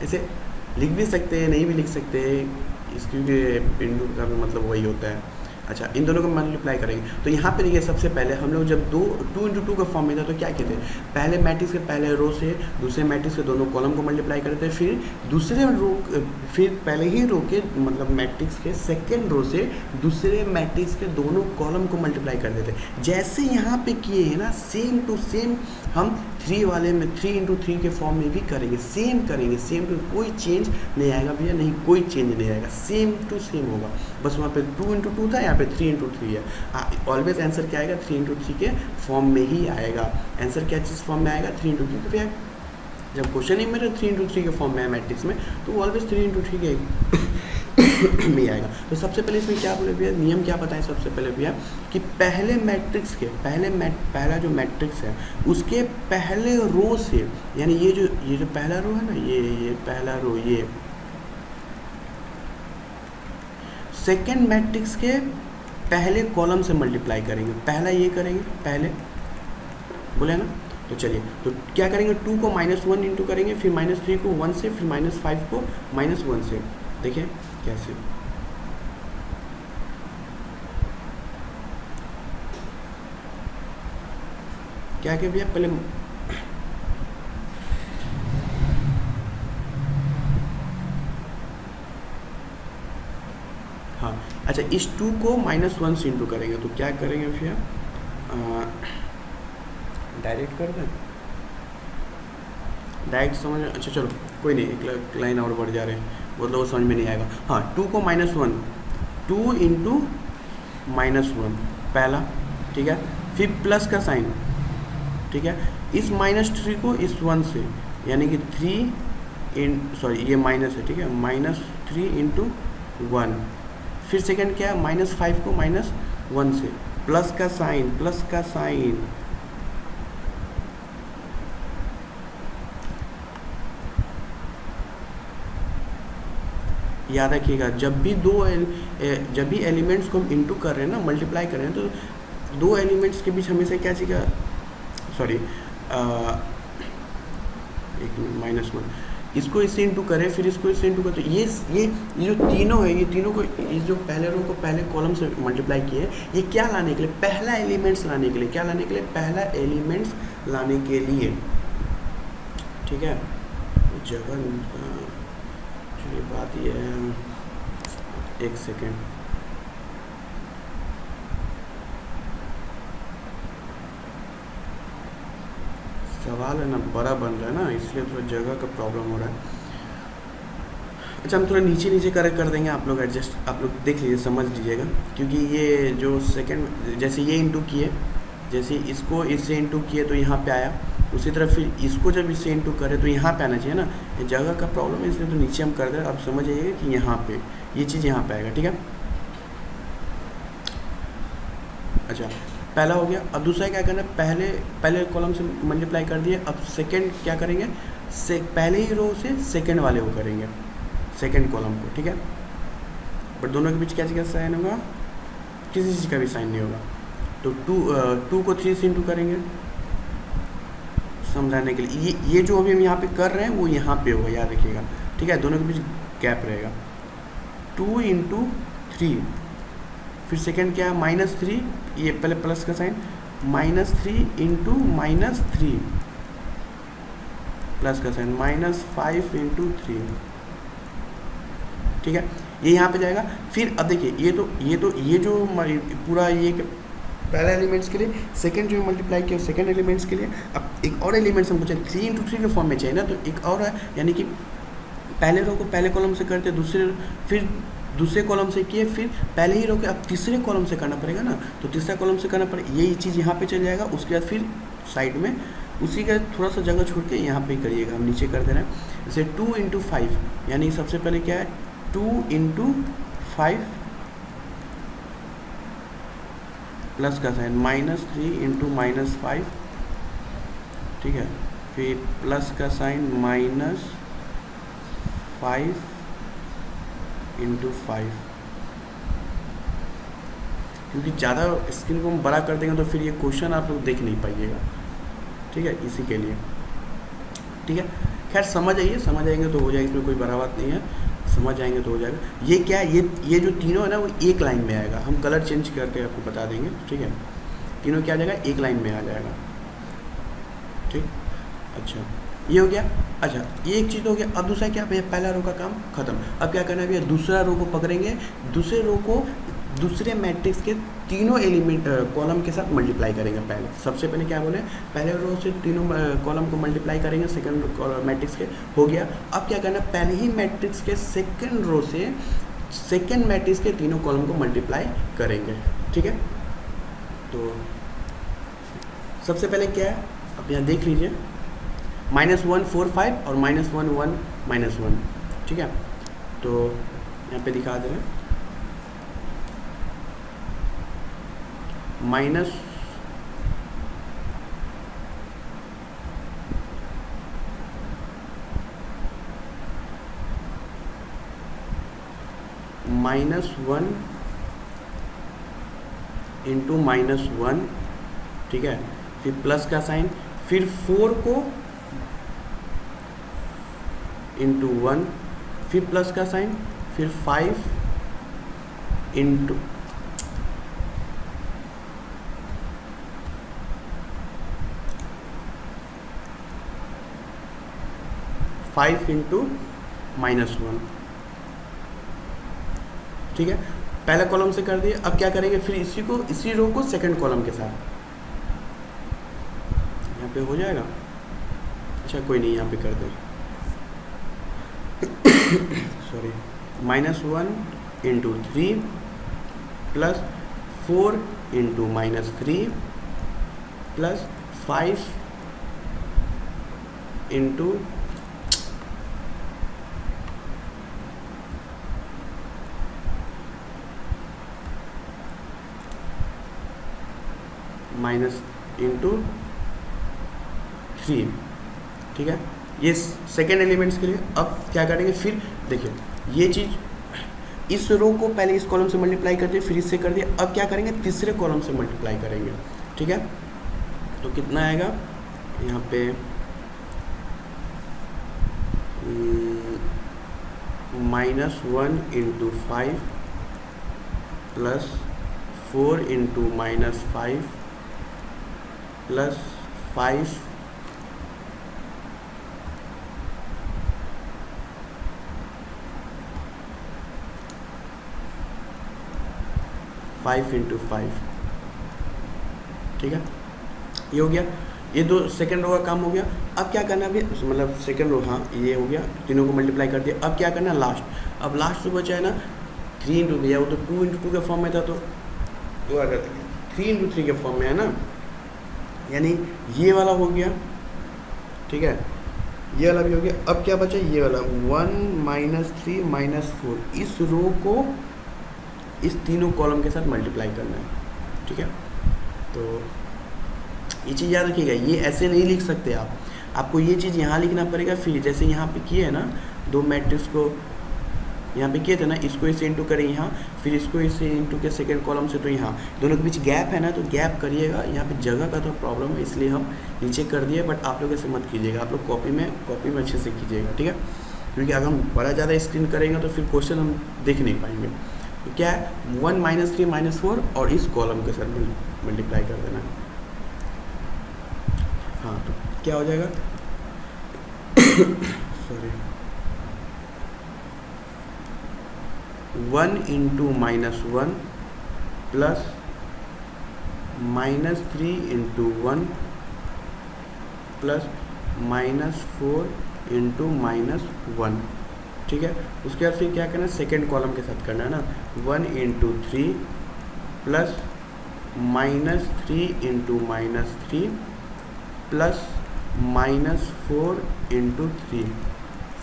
ऐसे लिख भी सकते हैं, नहीं भी लिख सकते, क्योंकि इंटू का भी मतलब वही होता है। अच्छा, इन दोनों को मल्टीप्लाई करेंगे। तो यहाँ पे देखिए, सबसे पहले हम लोग जब 2 × 2 का फॉर्म में था तो क्या कहते हैं, पहले मैट्रिक्स के पहले रो से दूसरे मैट्रिक्स के दोनों कॉलम को मल्टीप्लाई करते हैं, फिर पहले ही रो के मतलब मैट्रिक्स के सेकेंड रो से दूसरे मैट्रिक्स के दोनों कॉलम को मल्टीप्लाई कर देते हैं। जैसे यहाँ पे किए हैं ना, सेम टू सेम हम 3 वाले में 3 × 3 के फॉर्म में भी करेंगे, सेम टू, कोई चेंज नहीं आएगा भैया, नहीं कोई चेंज नहीं आएगा, सेम टू सेम होगा। बस वहाँ पे 2 × 2 था, यहाँ पे 3 × 3 है। ऑलवेज आंसर क्या आएगा, 3 × 3 के फॉर्म में ही आएगा। आंसर क्या चीज़ फॉर्म में आएगा, 3 × 3। तो भैया जब क्वेश्चन ही मेरे 3 × 3 के फॉर्म में है मैट्रिक्स में, तो ऑलवेज 3 × 3 के में आएगा। तो सबसे पहले इसमें क्या बोले भैया, नियम क्या बताएं सबसे पहले भैया, कि पहले मैट्रिक्स के पहला जो मैट्रिक्स है उसके पहले रो से, यानी ये जो पहला रो है ना, ये पहला रो, ये सेकेंड मैट्रिक्स के पहले कॉलम से मल्टीप्लाई करेंगे। पहला ये करेंगे, पहले बोले ना। तो चलिए, तो क्या करेंगे, 2 को -1 इंटू करेंगे, फिर -3 को 1 से, फिर -5 को -1 से। देखिए कैसे, क्या क्या भैया, पहले हाँ, अच्छा, इस 2 को -1 से इंटू करेंगे, तो क्या करेंगे भैया, डायरेक्ट कर दें, डायरेक्ट समझ, अच्छा चलो कोई नहीं, एक लाइन और बढ़ जा रहे हैं, मतलब वो समझ में नहीं आएगा। हाँ, 2 को -1, 2 × -1 पहला, ठीक है, फिर प्लस का साइन, ठीक है, इस -3 को इस 1 से, यानी कि 3 ये माइनस है, ठीक है, -3 × 1, फिर सेकंड क्या है, -5 को -1 से, प्लस का साइन, याद रखिएगा, जब भी एलिमेंट्स को हम इंटू कर रहे हैं ना, मल्टीप्लाई कर रहे हैं, तो 2 एलिमेंट्स के बीच हमेशा क्या चाहिए, -1, इसको इससे इंटू करें, फिर इसको इससे इंटू करें, तो ये जो तीनों है, ये तीनों को, इस जो पहले रो को पहले कॉलम से मल्टीप्लाई किए, ये क्या लाने के लिए, पहला एलिमेंट्स लाने के लिए, क्या लाने के लिए, पहला एलिमेंट्स लाने के लिए, ठीक है। जगह चलिए, बात ये है, एक सेकेंड, सवाल है ना बड़ा बन रहा है ना, इसलिए थोड़ा जगह का प्रॉब्लम हो रहा है। अच्छा, हम थोड़ा नीचे नीचे कर देंगे, आप लोग एडजस्ट, आप लोग देख लीजिए, समझ लीजिएगा, क्योंकि ये जो सेकंड, जैसे ये इंटू किए, जैसे इसको इससे इंटू किए तो यहाँ पे आया, उसी तरह फिर इसको जब इससे इंटू करें तो यहाँ पे आना चाहिए ना, ये जगह का प्रॉब्लम है, इसलिए तो नीचे हम कर दें। आप समझ जाइएगा कि यहाँ पे ये चीज़ यहाँ पे आएगा, ठीक है। अच्छा, पहला हो गया। अब दूसरा क्या करना है, पहले कॉलम से मल्टीप्लाई कर दिए, अब सेकंड क्या करेंगे, पहले ही रो से सेकंड वाले को करेंगे, सेकंड कॉलम को, ठीक है। बट दोनों के बीच क्या चीज़ का साइन होगा, किसी चीज़ का भी साइन नहीं होगा। तो टू को 3 से इंटू करेंगे समझाने के लिए। ये जो अभी हम यहाँ पे कर रहे हैं वो यहाँ पे होगा, याद रखिएगा, ठीक है। दोनों के बीच गैप रहेगा। 2 इंटू 3, फिर सेकंड क्या है, -3, ये पहले प्लस का साइन, -3 इंटू -3, प्लस का साइन, -5 इंटू 3, ठीक है। ये यहाँ पे जाएगा। फिर अब देखिए, ये जो पूरा ये पहले एलिमेंट्स के लिए, सेकंड जो मल्टीप्लाई किया सेकंड एलिमेंट्स के लिए, अब एक और एलिमेंट्स हमको चाहिए, 3 इंटू 3 के फॉर्म में चाहिए ना, तो एक और है, यानी कि पहले रो को पहले कॉलम से करते, फिर दूसरे कॉलम से किए, फिर पहले ही रो के अब तीसरे कॉलम से करना पड़ेगा ना, तो तीसरा कॉलम से करना पड़ेगा। ये चीज़ यहाँ पे चल जाएगा, उसके बाद फिर साइड में उसी का थोड़ा सा जगह छोड़ के यहाँ पे करिएगा, हम नीचे कर दे रहे हैं। जैसे 2 इंटू 5, यानी सबसे पहले क्या है, 2 इंटू 5 प्लस का साइन, -3 इंटू -5, ठीक है। फिर प्लस का साइन, -5 इंटू 5, क्योंकि ज़्यादा स्क्रीन को हम बड़ा कर देंगे तो फिर ये क्वेश्चन आप लोग देख नहीं पाइएगा, ठीक है, इसी के लिए, ठीक है। खैर समझ आएंगे तो हो जाएगा, इसमें कोई बड़ा बात नहीं है, समझ आएंगे तो हो जाएगा। ये क्या है, ये जो तीनों है ना वो एक लाइन में आएगा, हम कलर चेंज करके आपको बता देंगे, ठीक है। तीनों क्या आ जाएगा, एक लाइन में आ जाएगा, ठीक। अच्छा, ये हो गया। अच्छा, ये एक चीज़ हो गया। अब दूसरा क्या भैया, पहला रो का काम खत्म। अब क्या करना है भैया, दूसरा रो को पकड़ेंगे, दूसरे रो को दूसरे मैट्रिक्स के तीनों एलिमेंट कॉलम के साथ मल्टीप्लाई करेंगे। पहले सबसे पहले क्या बोले, पहले रो से तीनों कॉलम को मल्टीप्लाई करेंगे सेकंड मैट्रिक्स के, हो गया। अब क्या करना, पहले ही मैट्रिक्स के सेकंड रो से सेकंड मैट्रिक्स के तीनों कॉलम को मल्टीप्लाई करेंगे, ठीक है। तो सबसे पहले क्या है, अब यहाँ देख लीजिए, -1 4 5 और -1 1 -1, ठीक है। तो यहाँ पे दिखा दे रहे हैं, -1 इंटू -1, ठीक है। फिर प्लस का साइन, फिर 4 को इंटू 1, फिर प्लस का साइन, फिर 5 इंटू -1, ठीक है। पहला कॉलम से कर दिए। अब क्या करेंगे, फिर इसी रो को सेकंड कॉलम के साथ, यहाँ पे हो जाएगा। अच्छा कोई नहीं, यहाँ पे कर दे, sorry, -1 into 3 plus 4 into -3 plus 5 into -3, ठीक है। ये सेकेंड एलिमेंट्स के लिए। अब क्या करेंगे, फिर देखिए ये चीज़ इस रो को पहले इस कॉलम से मल्टीप्लाई कर दिए, फिर इससे कर दिए। अब क्या करेंगे, तीसरे कॉलम से मल्टीप्लाई करेंगे, ठीक है। तो कितना आएगा यहाँ पे, -1 into 5 plus 4 into -5 plus 5 5 into 5, ठीक है। ये हो गया। ये दो सेकंड रो का काम हो गया। अब क्या करना है अभी, मतलब सेकंड रो, हाँ ये हो गया, तीनों को मल्टीप्लाई कर दिया। अब क्या करना है लास्ट, अब लास्ट जो बचा है ना 3 भैया वो तो 2 × 2 के फॉर्म में था, तो आ गया 3 × 3 के फॉर्म में है ना, यानी ये वाला हो गया, ठीक है, ये वाला भी हो गया। अब क्या बचा ये वाला 1 - 3 - 4, इस रो को इस तीनों कॉलम के साथ मल्टीप्लाई करना है, ठीक है। तो ये चीज़ याद रखिएगा, ये ऐसे नहीं लिख सकते आप, आपको ये चीज़ यहाँ लिखना पड़ेगा। फिर जैसे यहाँ पे किए है ना, दो मैट्रिक्स को यहाँ पे किए थे ना, इसको इसे इंटू करें यहाँ, फिर इसको इसे इंटू के सेकंड कॉलम से, तो यहाँ दोनों के बीच गैप है ना, तो गैप करिएगा। यहाँ पे जगह का तो प्रॉब्लम है, इसलिए हम नीचे कर दिए, बट आप लोग ऐसे मत कीजिएगा, आप लोग कॉपी में अच्छे से कीजिएगा, ठीक है। क्योंकि अगर हम बड़ा ज़्यादा स्क्रीन करेंगे तो फिर क्वेश्चन हम देख नहीं पाएंगे। तो क्या है 1 - 3 - 4 और इस कॉलम के साथ मल्टीप्लाई कर देना है। हाँ तो क्या हो जाएगा सॉरी 1 × -1 प्लस -3 × 1 प्लस -4 × -1, ठीक है। उसके बाद फिर क्या करना है, सेकेंड कॉलम के साथ करना है ना, 1 × 3 प्लस -3 × -3 प्लस -4 × 3,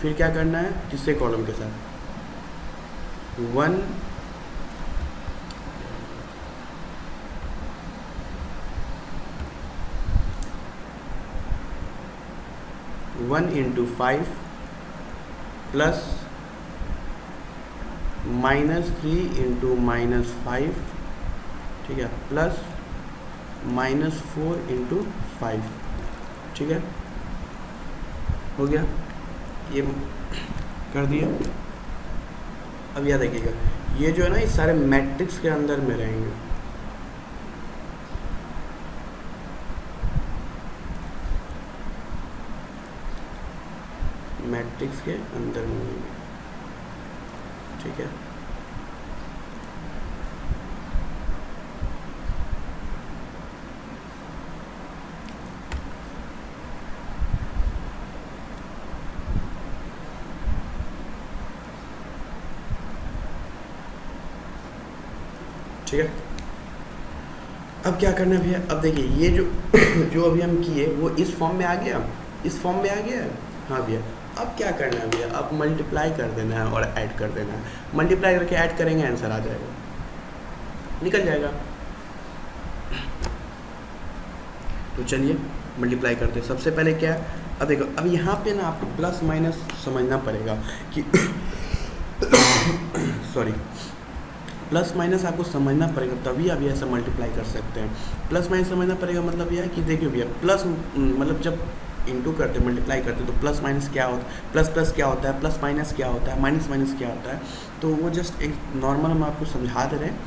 फिर क्या करना है तीसरे कॉलम के साथ 1 × 5 प्लस -3 × -5, ठीक है, प्लस -4 × 5, ठीक है, हो गया, ये कर दिया। अब याद रखिएगा ये जो है ना, ये सारे मैट्रिक्स के अंदर में रहेंगे, मैट्रिक्स के अंदर में रहेंगे, ठीक है। ठीक है, अब क्या करना है भैया, अब देखिए ये जो अभी हम किए वो इस फॉर्म में आ गया, इस फॉर्म में आ गया। हाँ भैया, अब क्या करना है भैया, अब मल्टीप्लाई कर देना है और ऐड कर देना है। मल्टीप्लाई करके ऐड करेंगे, आंसर आ जाएगा, निकल जाएगा। तो चलिए मल्टीप्लाई करते हैं। सबसे पहले क्या है, अब देखो, अब यहाँ पे ना आपको प्लस माइनस समझना पड़ेगा कि सॉरी, प्लस माइनस आपको समझना पड़ेगा, तभी आप ऐसा मल्टीप्लाई कर सकते हैं। प्लस माइनस समझना पड़ेगा, मतलब यह है कि देखिए भैया, प्लस मतलब जब इंटू करते मल्टीप्लाई करते तो प्लस माइनस क्या होता है, प्लस प्लस क्या होता है, प्लस माइनस क्या होता है, माइनस माइनस क्या होता है। तो वो जस्ट एक नॉर्मल हम आपको समझा दे रहे हैं,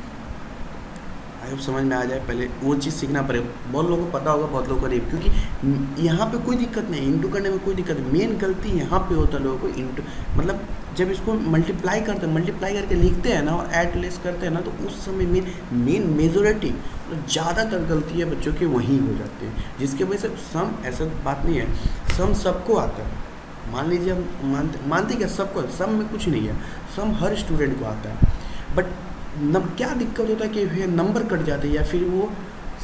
आई होप समझ में आ जाए। पहले वो चीज़ सीखना पड़ेगा, बहुत लोगों को पता होगा, बहुत लोगों को नहीं, क्योंकि यहाँ पे कोई दिक्कत नहीं, इंटू करने में कोई दिक्कत नहीं। मेन गलती यहाँ पे होता है लोगों को, इंटू मतलब जब इसको मल्टीप्लाई करते हैं, मल्टीप्लाई करके लिखते हैं ना और ऐड लेस करते हैं ना, तो उस समय मेन मेजोरिटी मतलब ज़्यादातर गलती है बच्चों की वहीं हो जाती है, जिसकी वजह से सम, ऐसा बात नहीं है, सम सबको आता है। मान लीजिए हम मानते क्या, सबको, सम में कुछ नहीं है, सम हर स्टूडेंट को आता है, बट क्या दिक्कत होता है कि नंबर कट जाते हैं, या फिर वो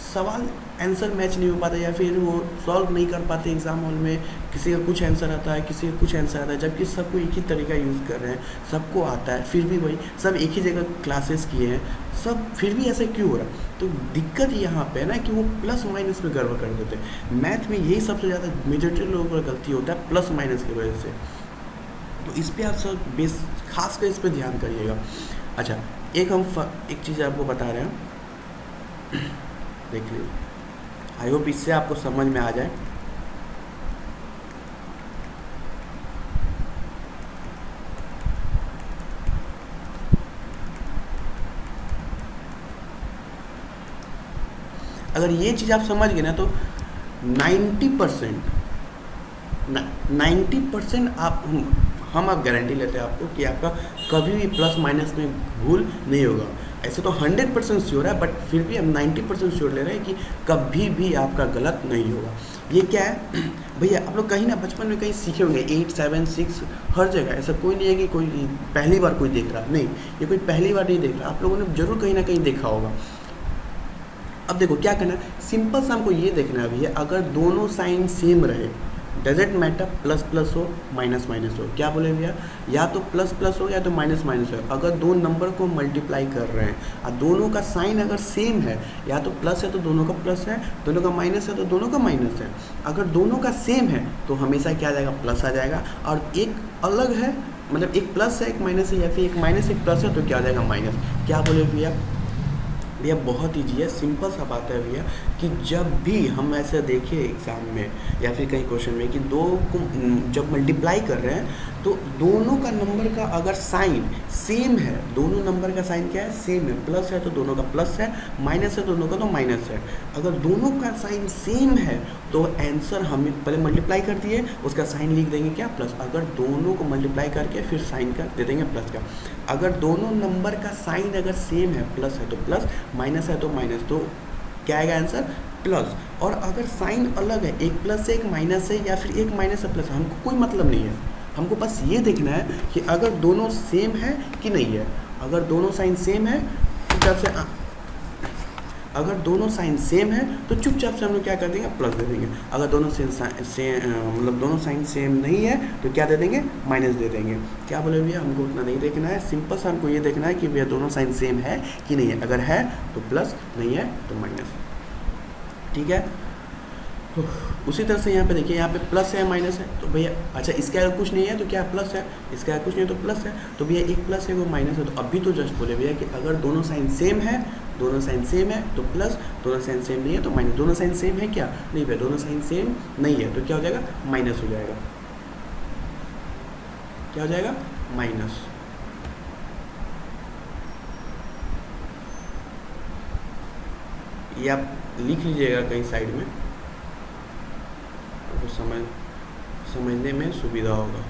सवाल आंसर मैच नहीं हो पाता, या फिर वो सॉल्व नहीं कर पाते एग्ज़ाम हॉल में। किसी का कुछ आंसर आता है, किसी का कुछ आंसर आता है, जबकि सबको एक ही तरीका यूज़ कर रहे हैं, सबको आता है, फिर भी वही सब एक ही जगह क्लासेस किए हैं सब, फिर भी ऐसे क्यों हो रहा है। तो दिक्कत यहाँ पे है ना कि वो प्लस माइनस में गड़बड़ कर देते हैं। मैथ में यही सबसे ज़्यादा मेजॉरिटी लोगों का गलती होता है, प्लस माइनस की वजह से। तो इस पर आप सब बेस खास कर इस पर ध्यान करिएगा। अच्छा, एक चीज़ आपको बता रहे हैं, देख लीजिए, आई होप इससे आपको समझ में आ जाए। अगर ये चीज़ आप समझ गए ना, तो 90% हम आप गारंटी लेते हैं आपको कि आपका कभी भी प्लस माइनस में भूल नहीं होगा। ऐसे तो 100% श्योर है, बट फिर भी हम 90% श्योर ले रहे हैं कि कभी भी आपका गलत नहीं होगा। ये क्या है भैया, आप लोग कहीं ना बचपन में कहीं सीखे होंगे 8 7 6, हर जगह। ऐसा कोई नहीं है कि कोई पहली बार कोई देख रहा, नहीं, ये कोई पहली बार नहीं देख रहा, आप लोगों ने जरूर कहीं ना कहीं देखा होगा। अब देखो क्या करना है, सिंपल सा हमको ये देखना है भैया, अगर दोनों साइन सेम रहे, डजेंट मैटर प्लस प्लस हो माइनस माइनस हो, क्या बोले भैया, या तो प्लस प्लस हो या तो माइनस माइनस हो। अगर दो नंबर को मल्टीप्लाई कर रहे हैं और दोनों का साइन अगर सेम है, या तो प्लस है तो दोनों का प्लस है, दोनों का माइनस है तो दोनों का माइनस है। अगर दोनों का सेम है तो हमेशा क्या आ जाएगा, प्लस आ जाएगा। और एक अलग है, मतलब एक प्लस है एक माइनस है, या फिर एक माइनस एक प्लस है तो क्या आ जाएगा, माइनस। क्या बोले भैया, भैया बहुत ईजी है, सिंपल सा बात है भैया, कि जब भी हम ऐसे देखें एग्ज़ाम में या फिर कहीं क्वेश्चन में कि दो को जब मल्टीप्लाई कर रहे हैं तो दोनों का नंबर का अगर साइन सेम है, दोनों नंबर का साइन क्या है, सेम है, प्लस है तो दोनों का प्लस है, माइनस है तो दोनों का तो माइनस है। अगर दोनों का साइन सेम है तो आंसर हम पहले मल्टीप्लाई कर दिए, उसका साइन लिख देंगे क्या, प्लस। अगर दोनों को मल्टीप्लाई करके फिर साइन का दे देंगे प्लस का। अगर दोनों नंबर का साइन अगर सेम है, प्लस है तो प्लस, माइनस है तो माइनस, तो क्या आएगा आंसर, प्लस। और अगर साइन अलग है, एक प्लस है एक माइनस है, या फिर एक माइनस है प्लस, हमको कोई मतलब नहीं है, हमको बस ये देखना है कि अगर दोनों सेम है कि नहीं है। अगर दोनों साइन सेम है चुपचाप से अगर दोनों साइन सेम है तो चुपचाप से हम लोग क्या कर देंगे, प्लस दे देंगे। अगर दोनों मतलब दोनों साइन सेम नहीं है तो क्या दे देंगे, माइनस दे देंगे। क्या बोले भैया, हमको उतना नहीं देखना है, सिंपल सा हमको ये देखना है कि भैया दोनों साइन सेम है कि नहीं है। अगर है तो प्लस, नहीं है तो माइनस, ठीक है। उसी तरह से यहाँ पे देखिए, यहाँ पे प्लस है माइनस है, तो भैया अच्छा इसके अगर कुछ नहीं है तो क्या प्लस है, इसके अगर कुछ नहीं है तो प्लस है, तो भैया एक प्लस है वो माइनस है। तो अभी तो जस्ट बोले भैया कि अगर दोनों साइन सेम है, दोनों साइन सेम है तो प्लस, दोनों साइन सेम नहीं है तो माइनस। दोनों साइन सेम है क्या, नहीं भैया दोनों साइन सेम नहीं है तो क्या हो जाएगा, माइनस हो जाएगा। क्या हो जाएगा, माइनस। ये आप लिख लीजिएगा कहीं साइड में, तो समझने में सुविधा होगा।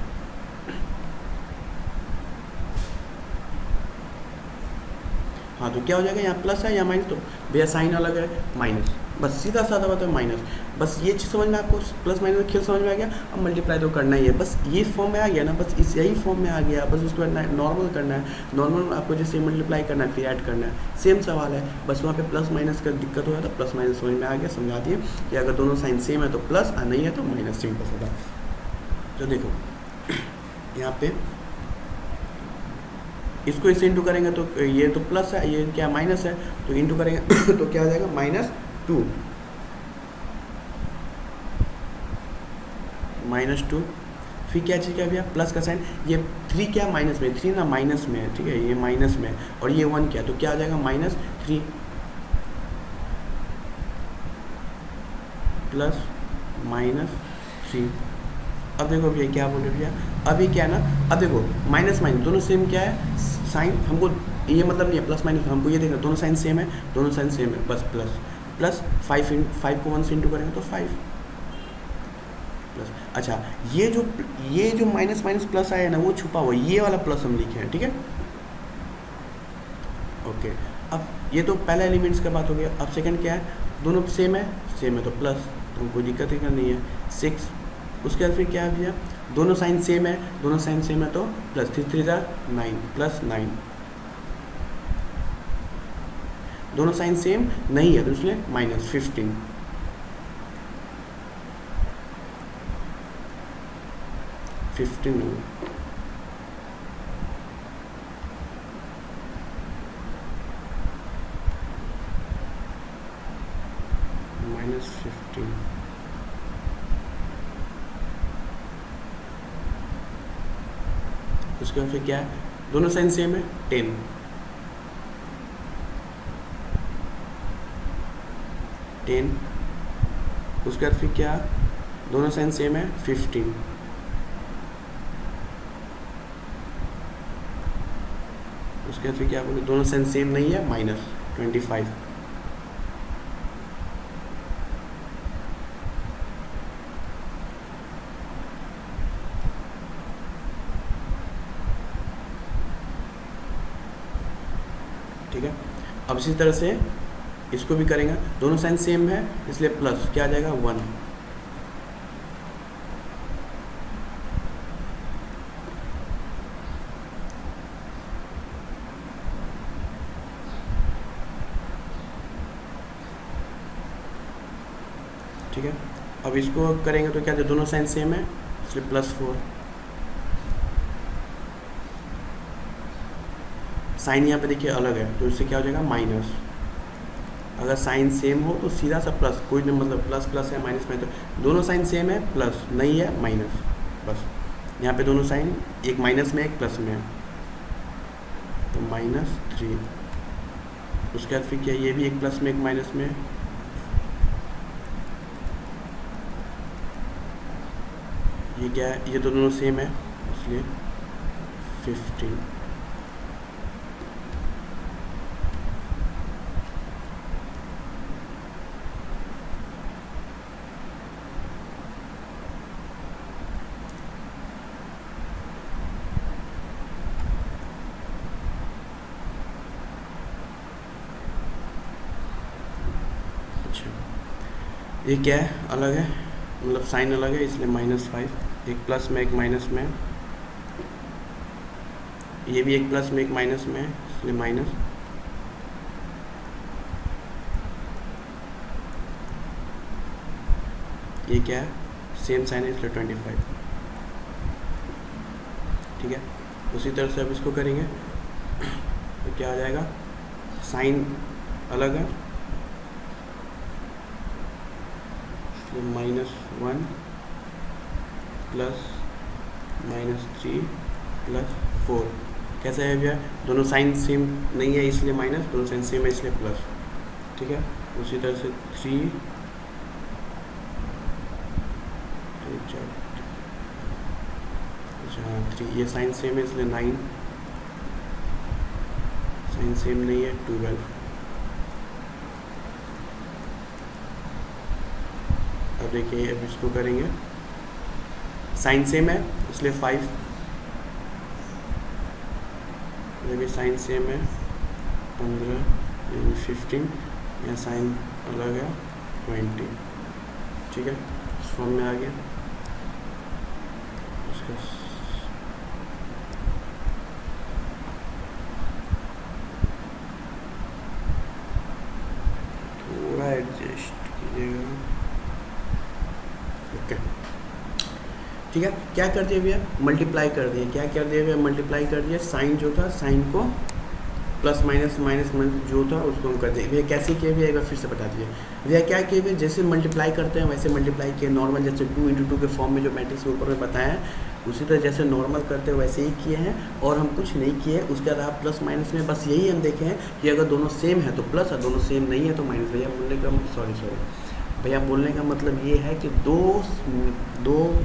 हाँ तो क्या हो जाएगा, यहाँ प्लस है या माइनस, तो भैया साइन अलग है, माइनस, बस सीधा साधा बात है, माइनस। बस ये चीज़ समझ में आपको, प्लस माइनस खेल समझ में आ गया। अब मल्टीप्लाई तो करना ही है, बस ये फॉर्म में आ गया ना, बस इस यही फॉर्म में आ गया, बस उसके बाद नॉर्मल करना है। नॉर्मल आपको जैसे मल्टीप्लाई करना है फिर ऐड करना है, सेम सवाल है, बस वहाँ पे प्लस माइनस का दिक्कत हो जाता, प्लस माइनस समझ में आ गया, समझा दिए कि अगर दोनों साइन सेम है तो प्लस और नहीं है तो माइनस, सिंपल सा था। तो देखो यहाँ पे इसको इससे इंटू करेंगे तो ये तो प्लस है, ये क्या माइनस है, तो इंटू करेंगे तो क्या हो जाएगा, -2, -2। फिर क्या चीज़ क्या भैया, प्लस का साइन, ये 3 क्या माइनस में, 3 ना माइनस में है, ठीक है, ये माइनस में और ये 1 क्या, तो क्या आ जाएगा, -3 प्लस -3। अब देखो भैया क्या बोल रहे भैया, अभी क्या है ना, अब देखो माइनस माइनस दोनों सेम क्या है, साइन, हमको ये मतलब नहीं है प्लस माइनस, हमको ये देखना दोनों साइन सेम है, दोनों साइन सेम है, बस प्लस प्लस 5 को 1 से इंटू करेंगे तो 5 प्लस। अच्छा ये जो माइनस माइनस प्लस आया है ना, वो छुपा हुआ, ये वाला प्लस हम लिखे हैं, ठीक है, ओके। अब ये तो पहला एलिमेंट्स का बात हो गया। अब सेकंड क्या है, दोनों सेम है तो प्लस, तो कोई दिक्कत ही नहीं है, 6। उसके बाद फिर क्या है भैया, दोनों साइन सेम है, दोनों साइन सेम है तो प्लस, 3 3 9 प्लस 9, दोनों साइन सेम नहीं है तो इसलिए -15। -15। उसके बाद फिर क्या है, दोनों साइन सेम है, 10 उसके बाद फिर क्या, दोनों साइन सेम है, 15 उसके बाद फिर क्या बोले, दोनों साइन सेम नहीं है, -25। ठीक है। अब इसी तरह से इसको भी करेंगे, दोनों साइन सेम है इसलिए प्लस, क्या आ जाएगा 1। ठीक है, अब इसको करेंगे तो क्या, दोनों साइन सेम है इसलिए +4। साइन यहाँ पे देखिए अलग है तो इससे क्या हो जाएगा माइनस। अगर साइन सेम हो तो सीधा सा प्लस, कोई नहीं, मतलब प्लस प्लस है माइनस में, तो दोनों साइन सेम है प्लस, नहीं है माइनस, बस। यहाँ पे दोनों साइन, एक माइनस में एक प्लस में है, तो -3। उसके बाद फिर क्या, ये भी एक प्लस में एक माइनस में है, ये क्या है, ये तो दोनों सेम है इसलिए 15। अच्छा, ये क्या है, अलग है, मतलब साइन अलग है इसलिए -5। एक प्लस में एक माइनस में, ये भी एक प्लस में एक माइनस में है इसलिए माइनस। ये क्या है, सेम साइन है इसलिए 25। ठीक है, उसी तरह से अब इसको करेंगे तो क्या आ जाएगा, साइन अलग है इसलिए -1 प्लस -3 प्लस 4। कैसा है भैया, दोनों साइन सेम नहीं है इसलिए माइनस, दोनों साइन सेम है इसलिए प्लस। ठीक है, उसी तरह से 3 अच्छा 3, ये साइन सेम है इसलिए 9, साइन सेम नहीं है 12। अब देखिए, अब इसको करेंगे, साइन सेम है इसलिए 5, ये भी साइन सेम है 15, ये भी 15, यह साइन अलग है 20। ठीक है, इस फॉर्म में आ गया। उसका थोड़ा एडजस्ट कीजिएगा। ओके, ठीक है, क्या कर दिया भैया, मल्टीप्लाई कर दिए, क्या कर दिया भैया, मल्टीप्लाई कर दिया। साइन जो था, साइन को प्लस माइनस माइनस माइनस जो था उसको हम कर दिए भैया। कैसे किए भैया, एक बार फिर से बता दीजिए भैया। क्या किए भैया, जैसे मल्टीप्लाई करते हैं वैसे मल्टीप्लाई किए, नॉर्मल जैसे 2 × 2 के फॉर्म में जो मैट्रिक्स के ऊपर में बताया है उसी तरह जैसे नॉर्मल करते हैं वैसे ही किए हैं, और हम कुछ नहीं किए। उसके बाद आप प्लस माइनस में बस यही हम देखे हैं कि अगर दोनों सेम है तो प्लस, और दोनों सेम नहीं है तो माइनस। भैया बोलने का भैया बोलने का मतलब ये है कि दो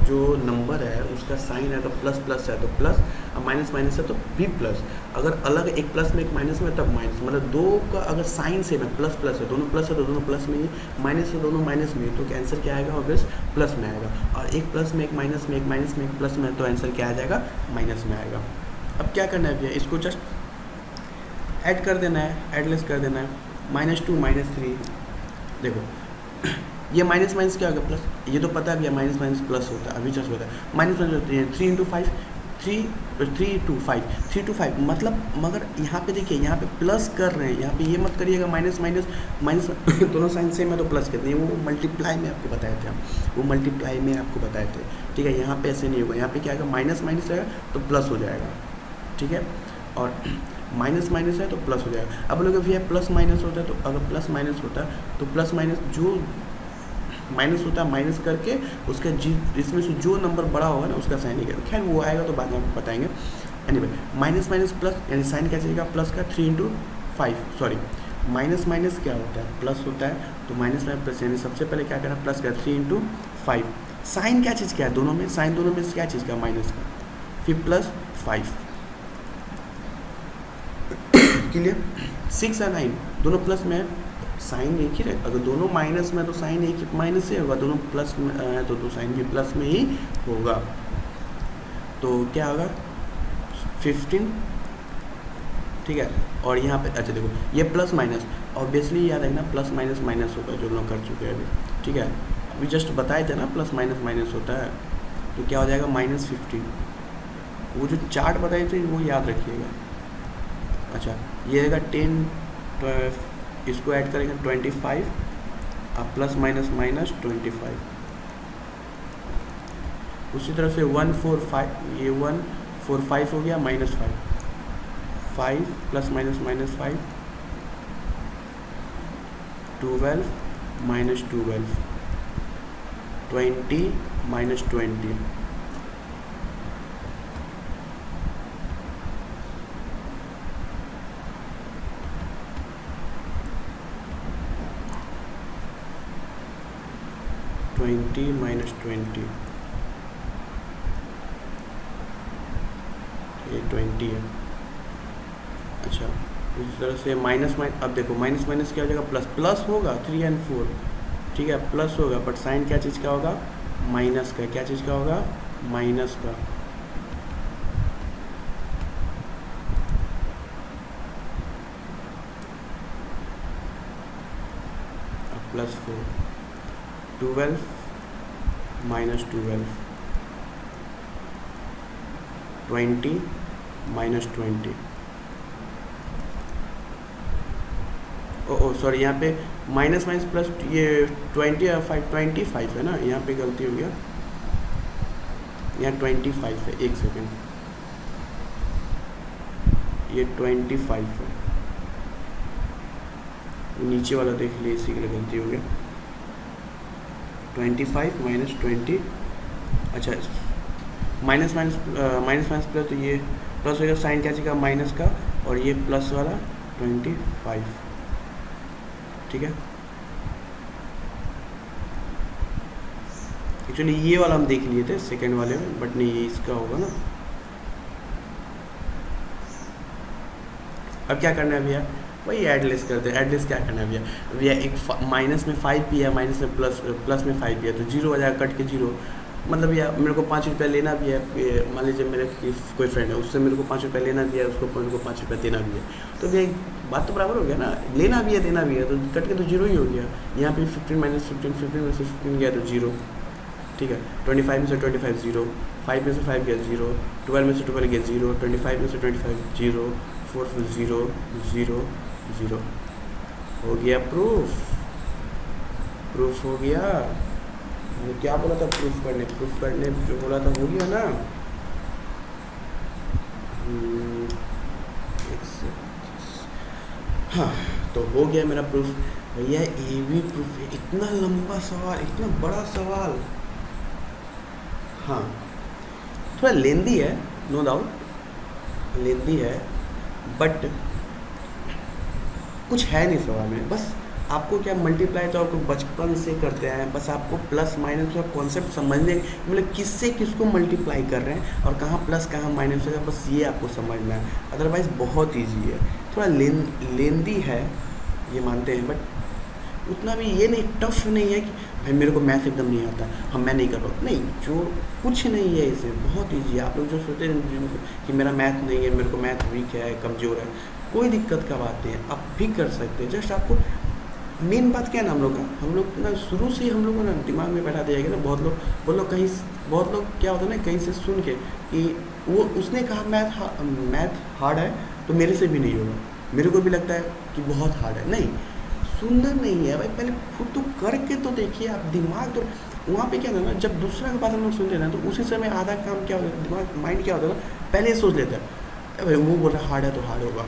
जो नंबर है उसका साइन है तो प्लस प्लस है तो प्लस, और माइनस माइनस है तो भी प्लस। अगर अलग एक प्लस में एक माइनस में तब माइनस, मतलब दो का अगर साइन सेम है, प्लस प्लस है, दोनों प्लस है तो दोनों प्लस में ही, माइनस है दोनों माइनस में ही, तो आंसर क्या आएगा, ऑब्वियस प्लस में आएगा। और एक प्लस में एक माइनस में, एक माइनस में एक प्लस में, तो आंसर क्या आ जाएगा, माइनस में आएगा। अब क्या करना है भैया, इसको जस्ट ऐड कर देना है, एडलेस कर देना है, -2 -3। देखो ये माइनस माइनस क्या होगा, प्लस, ये तो पता है भैया माइनस माइनस प्लस होता है, अभी जस्ट होता है माइनस माइनस होती है। 3 × 5 3 to 5 मतलब, मगर यहाँ पे देखिए, यहाँ पे प्लस कर रहे हैं, यहाँ पे ये मत करिएगा माइनस माइनस माइनस दोनों साइन सेम है तो प्लस कितने, वो मल्टीप्लाई में आपको बताए थे हम, वो मल्टीप्लाई में आपको बताए थे। ठीक है, यहाँ पे ऐसे नहीं होगा, यहाँ पे क्या आएगा, माइनस माइनस है तो प्लस हो जाएगा। ठीक है, और माइनस माइनस है तो प्लस हो जाएगा। अब लोग भैया प्लस माइनस होता है, तो अगर प्लस माइनस होता है तो प्लस माइनस जो माइनस होता है माइनस करके उसका इसमें से जो नंबर बड़ा होगा ना उसका साइन ही करेगा। खैर वो आएगा तो बाद में आपको बताएंगे। एनीवे, माइनस माइनस प्लस, यानी साइन क्या चलेगा, प्लस का 3 × 5, सॉरी माइनस माइनस क्या होता है, प्लस होता है, तो माइनस माइनस प्लस, यानी सबसे पहले क्या करना, प्लस का 3 × 5। साइन क्या चीज़ क्या है, दोनों में साइन, दोनों में क्या चीज़ का, माइनस का, फिर प्लस 5। क्लियर, 6 और 9 दोनों प्लस में है, साइन एक ही रहे। अगर दोनों माइनस में तो साइन एक ही माइनस से होगा, दोनों प्लस में है तो साइन भी प्लस में ही होगा। तो क्या होगा, 15 ठीक है। और यहाँ पे अच्छा देखो ये प्लस माइनस, ऑब्वियसली याद रखना प्लस माइनस माइनस होता है, जो हम लोग कर चुके हैं अभी, ठीक है। अभी जस्ट बताए थे ना प्लस माइनस माइनस होता है, तो क्या हो जाएगा -15। वो जो चार्ट बताए थे वो याद रखिएगा। अच्छा ये रहेगा 10, इसको ऐड करेंगे 25, अब प्लस माइनस माइनस 25। उसी तरह से 1 4 5, ये 1 4 5 हो गया, -5, 5 प्लस माइनस -5, 12 -12, 20 -20, -20, ये 20 है। अच्छा इस तरह से माइनस माइनस, अब देखो माइनस माइनस क्या हो जाएगा, प्लस प्लस होगा 3 और 4, ठीक है प्लस होगा, बट साइन क्या चीज़ का होगा, माइनस का। क्या चीज़ का होगा, माइनस का। +4, 12 -12, 20 -20। ओ सॉरी, यहाँ पे माइनस माइनस प्लस, ये 25 है ना, यहाँ पे गलती हो गया, यहाँ 25 है, एक सेकेंड, ये 25 है, नीचे वाला देख लिए, इसी के लिए गलती हो गया। 25 -20, अच्छा minus minus minus minus plus, तो ये प्लस हो गया, साइन क्या चीज़ का, माइनस का, और ये प्लस वाला 25, ठीक है। एक्चुअली ये वाला हम देख लिए थे सेकेंड वाले में, बट नहीं ये इसका होगा ना। अब क्या करना है भैया, वही एडलेस करते हैं। एडलेस क्या करना है भैया, भैया एक माइनस में 5 भी है, माइनस में प्लस में 5 भी है, तो 0 हो जाएगा, कट के 0। मतलब भैया मेरे को 5 रुपये लेना भी है, मान लीजिए मेरे कोई फ्रेंड है, उससे मेरे को 5 रुपये लेना भी है, उसको मेरे को 5 रुपये देना भी है, तो भैया बात तो बराबर हो गया ना, लेना भी है देना भी है, तो कट के तो 0 ही हो गया। यहाँ पे 15 - 15, 15 में से 15 गया तो 0, ठीक है। 25 में से 25 0, 5 में से 5 गया 0, 12 में से 12 गया 0, 25 में से 25 0, 4 0 0 0, हो गया प्रूफ। प्रूफ हो गया। मैंने क्या बोला था, प्रूफ करने जो बोला था हो गया ना। हाँ तो हो गया मेरा प्रूफ। भैया ये भी प्रूफ है, इतना लंबा सवाल, इतना बड़ा सवाल, हाँ थोड़ा लेंदी है, नो डाउट लेंदी है, बट कुछ है नहीं सवाल में। बस आपको क्या मल्टीप्लाई तो आपको बचपन से करते हैं, बस आपको प्लस माइनस का कॉन्सेप्ट समझने, मतलब किससे किसको मल्टीप्लाई कर रहे हैं और कहाँ प्लस कहाँ माइनस होगा, बस ये आपको समझना है। अदरवाइज़ बहुत इजी है, थोड़ा लेंदी है ये मानते हैं, बट उतना भी ये नहीं टफ नहीं है कि भाई मेरे को मैथ एकदम नहीं आता, हम मैं नहीं कर पाऊँ, नहीं, जो कुछ नहीं है इसे, बहुत ईजी है। आप लोग जो सोचते हैं कि मेरा मैथ नहीं है, मेरे को मैथ वीक है, कमज़ोर है, कोई दिक्कत का बात नहीं है, आप भी कर सकते हैं। जस्ट आपको मेन बात क्या है ना, हम लोग ना शुरू से ही हम लोग को ना दिमाग में बैठा दिया गया ना, बहुत लोग क्या होता है ना, कहीं से सुन के कि वो उसने कहा मैथ हार्ड है तो मेरे से भी नहीं होगा, मेरे को भी लगता है कि बहुत हार्ड है। नहीं, सुंदर नहीं है भाई, पहले खुद तो करके तो देखिए आप। दिमाग तो वहाँ पे क्या होता है ना, जब दूसरा की बात हम लोग सुनते हैं ना, तो उसी समय आधा काम क्या होता है, दिमाग माइंड क्या होता है ना, पहले ये सोच लेता है भाई वो बोल रहा है हार्ड है तो हार्ड होगा,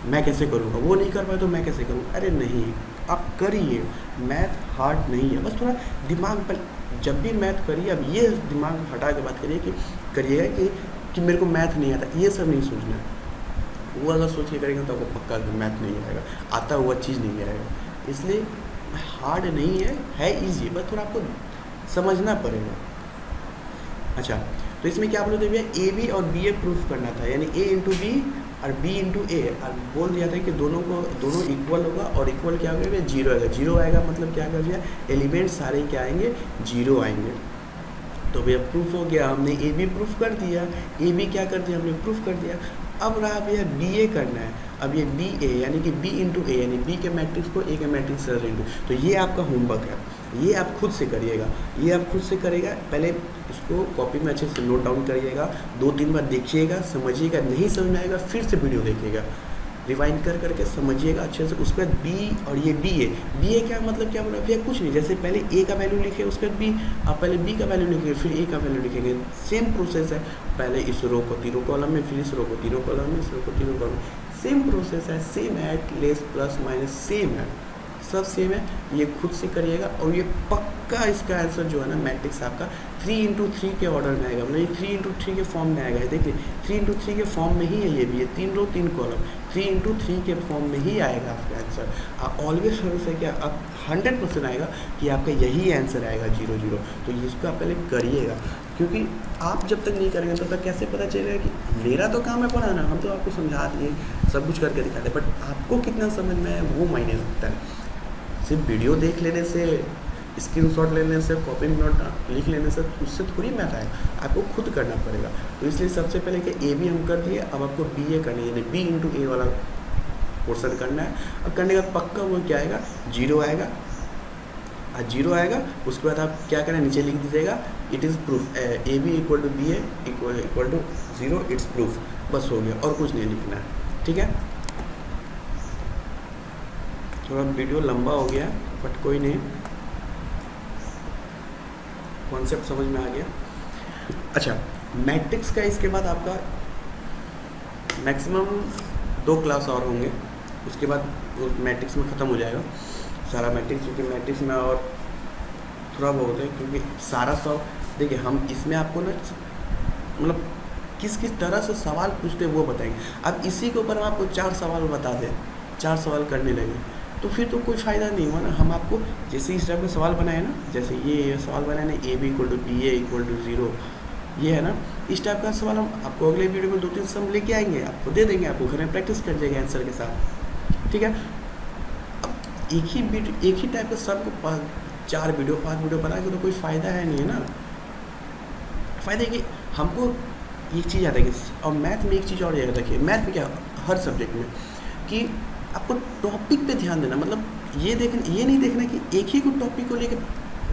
मैं कैसे करूँगा, वो नहीं कर पाए तो मैं कैसे करूँ। अरे नहीं, आप करिए, मैथ हार्ड नहीं है, बस थोड़ा दिमाग पर, जब भी मैथ करिए अब ये दिमाग हटा के बात करिएगा कि मेरे को मैथ नहीं आता, ये सब नहीं सोचना है। वो अगर सोच के करेंगे तो आपको पक्का मैथ नहीं आएगा, आता हुआ चीज़ नहीं आएगा। इसलिए हार्ड नहीं है ईजी, बस थोड़ा आपको समझना पड़ेगा। अच्छा तो इसमें क्या बोलते भैया, ए बी और बी ए प्रूफ करना था, यानी ए इंटू बी और बी इंटू ए, और बोल दिया था कि दोनों इक्वल होगा, और इक्वल क्या होगा भैया, 0 आएगा। 0 आएगा मतलब क्या कर दिया, एलिमेंट सारे क्या आएंगे, 0 आएंगे। तो भैया प्रूफ हो गया, हमने ए बी प्रूफ कर दिया, ए बी क्या कर दिया, हमने प्रूफ कर दिया। अब रहा भैया बी ए करना है, अब ये बी ए यानी कि बी इंटू ए यानी बी के मैट्रिक्स को ए के मैट्रिक्स से इंटू, तो ये आपका होमवर्क है, ये आप खुद से करिएगा, ये आप खुद से करेगा। पहले इसको कॉपी में अच्छे से नोट डाउन करिएगा, 2-3 बार देखिएगा, समझिएगा, नहीं समझ में आएगा फिर से वीडियो देखिएगा, रिवाइंड कर करके समझिएगा अच्छे से। उसके बाद बी और ये बी ए क्या मतलब क्या बोला भैया, कुछ नहीं, जैसे पहले ए का वैल्यू लिखे उसके बाद बी, आप पहले बी का वैल्यू लिखेंगे फिर ए का वैल्यू लिखेंगे, सेम प्रोसेस है। पहले इस रो को तीनों कॉलम में, फिर इस रो को तीनों कॉलम में, इस रो को तीनों कॉलम में, सेम प्रोसेस है, same add less plus minus same है, सब सेम है। ये खुद से करिएगा और ये पक्का इसका आंसर जो है ना मैट्रिक्स आपका 3x3 के ऑर्डर में आएगा, मतलब ये 3x3 के फॉर्म में आएगा। देखिए 3x3 के फॉर्म में ही है, ये भी है 3 रो 3 कॉलम, 3x3 के फॉर्म में ही आएगा आपका आंसर। आप ऑलवेज हमेशा क्या आप 100% आएगा कि आपका यही आंसर आएगा 0 0। तो इसको आप पहले करिएगा, क्योंकि आप जब तक नहीं करेंगे तब तक कैसे पता चलेगा कि मेरा तो काम है पढ़ाना, हम तो आपको समझा दिए, सब कुछ करके दिखाते, बट आपको कितना समझ में है वो मायने रखता है। सिर्फ वीडियो देख लेने से, स्क्रीनशॉट लेने से, कॉपी में नोट लिख लेने से उससे थोड़ी मैथ आएगा, आपको खुद करना पड़ेगा। तो इसलिए सबसे पहले कि ए बी हम कर दिए, अब आपको बी ए करनी है, यानी बी इंटू ए वाला पोर्सन करना है। और करने का पक्का वो क्या आएगा, 0 आएगा, 0 आएगा। उसके बाद आप क्या करें, नीचे लिख दीजिएगा it is proof, A B equal to B A equal to 0, it's proof, बस हो गया, और कुछ नहीं लिखना है, ठीक है। थोड़ा वीडियो लंबा हो गया बट कोई नहीं, कॉन्सेप्ट समझ में आ गया। अच्छा, मैट्रिक्स का इसके बाद आपका मैक्सिमम 2 क्लास और होंगे, उसके बाद मैट्रिक्स में ख़त्म हो जाएगा सारा मैट्रिक्स, क्योंकि मैट्रिक्स में और थोड़ा बहुत है, क्योंकि सारा सब देखिए हम इसमें आपको ना मतलब किस किस तरह से सवाल पूछते हैं वो बताएंगे। अब इसी के ऊपर हम आपको 4 सवाल बता दें, 4 सवाल करने लगे तो फिर तो कोई फ़ायदा नहीं हुआ ना। हम आपको जैसे इस टाइप का सवाल बनाए ना, जैसे ये सवाल बनाए ना, A B equal to B A equal to 0, ये है ना, इस टाइप का सवाल हम आपको अगले वीडियो में 2-3 सम लेके आएंगे, आपको दे देंगे, आपको घर में प्रैक्टिस कर जाएगा आंसर के साथ, ठीक है। अब एक ही टाइप का सम को 4 वीडियो 5 वीडियो बना के तो कोई फ़ायदा है नहीं है ना। फ़ायदा है कि हमको एक चीज़ याद है कि, और मैथ में एक चीज़ और याद रखिए, मैथ में क्या हर सब्जेक्ट में कि आपको टॉपिक पे ध्यान देना, मतलब ये नहीं देखना कि एक ही को टॉपिक को लेकर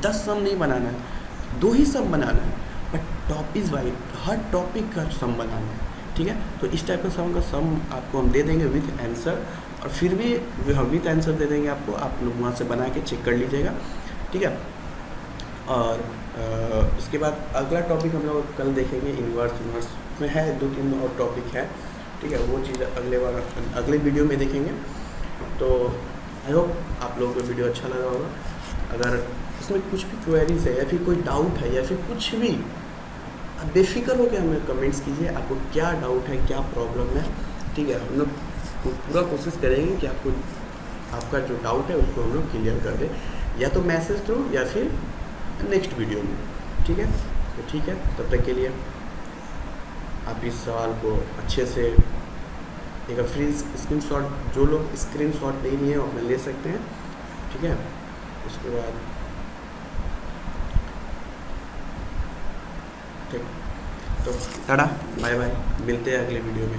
10 सम नहीं बनाना है, 2 ही सम बनाना है, but topic wise her topic का सम बनाना है, ठीक है। तो इस टाइप का सम आपको हम दे देंगे विथ आंसर, और फिर भी हम विथ आंसर दे देंगे आपको, आप लोग वहाँ से बना के चेक कर लीजिएगा, ठीक है। और उसके बाद अगला टॉपिक हम लोग कल देखेंगे, इन्वर्स में है 2-3 और टॉपिक है, ठीक है, वो चीज़ अगले वीडियो में देखेंगे। तो आई होप आप लोगों को वीडियो अच्छा लगा होगा। अगर इसमें कुछ भी क्वेरीज है या फिर कोई डाउट है या फिर कुछ भी, आप बेफिक्र होकर हमें कमेंट्स कीजिए, आपको क्या डाउट है, क्या प्रॉब्लम है, ठीक है। हम लोग पूरा कोशिश करेंगे कि आपका जो डाउट है उसको हम लोग क्लियर कर दें, या तो मैसेज थ्रू या फिर नेक्स्ट वीडियो में, ठीक है। तो ठीक है, तब तक के लिए आप इस सवाल को अच्छे से एक फ्री स्क्रीनशॉट, जो लोग स्क्रीनशॉट नहीं लिए वो अपने ले सकते हैं, ठीक है। उसके बाद ठीक, तो टाटा बाय बाय, मिलते हैं अगले वीडियो में।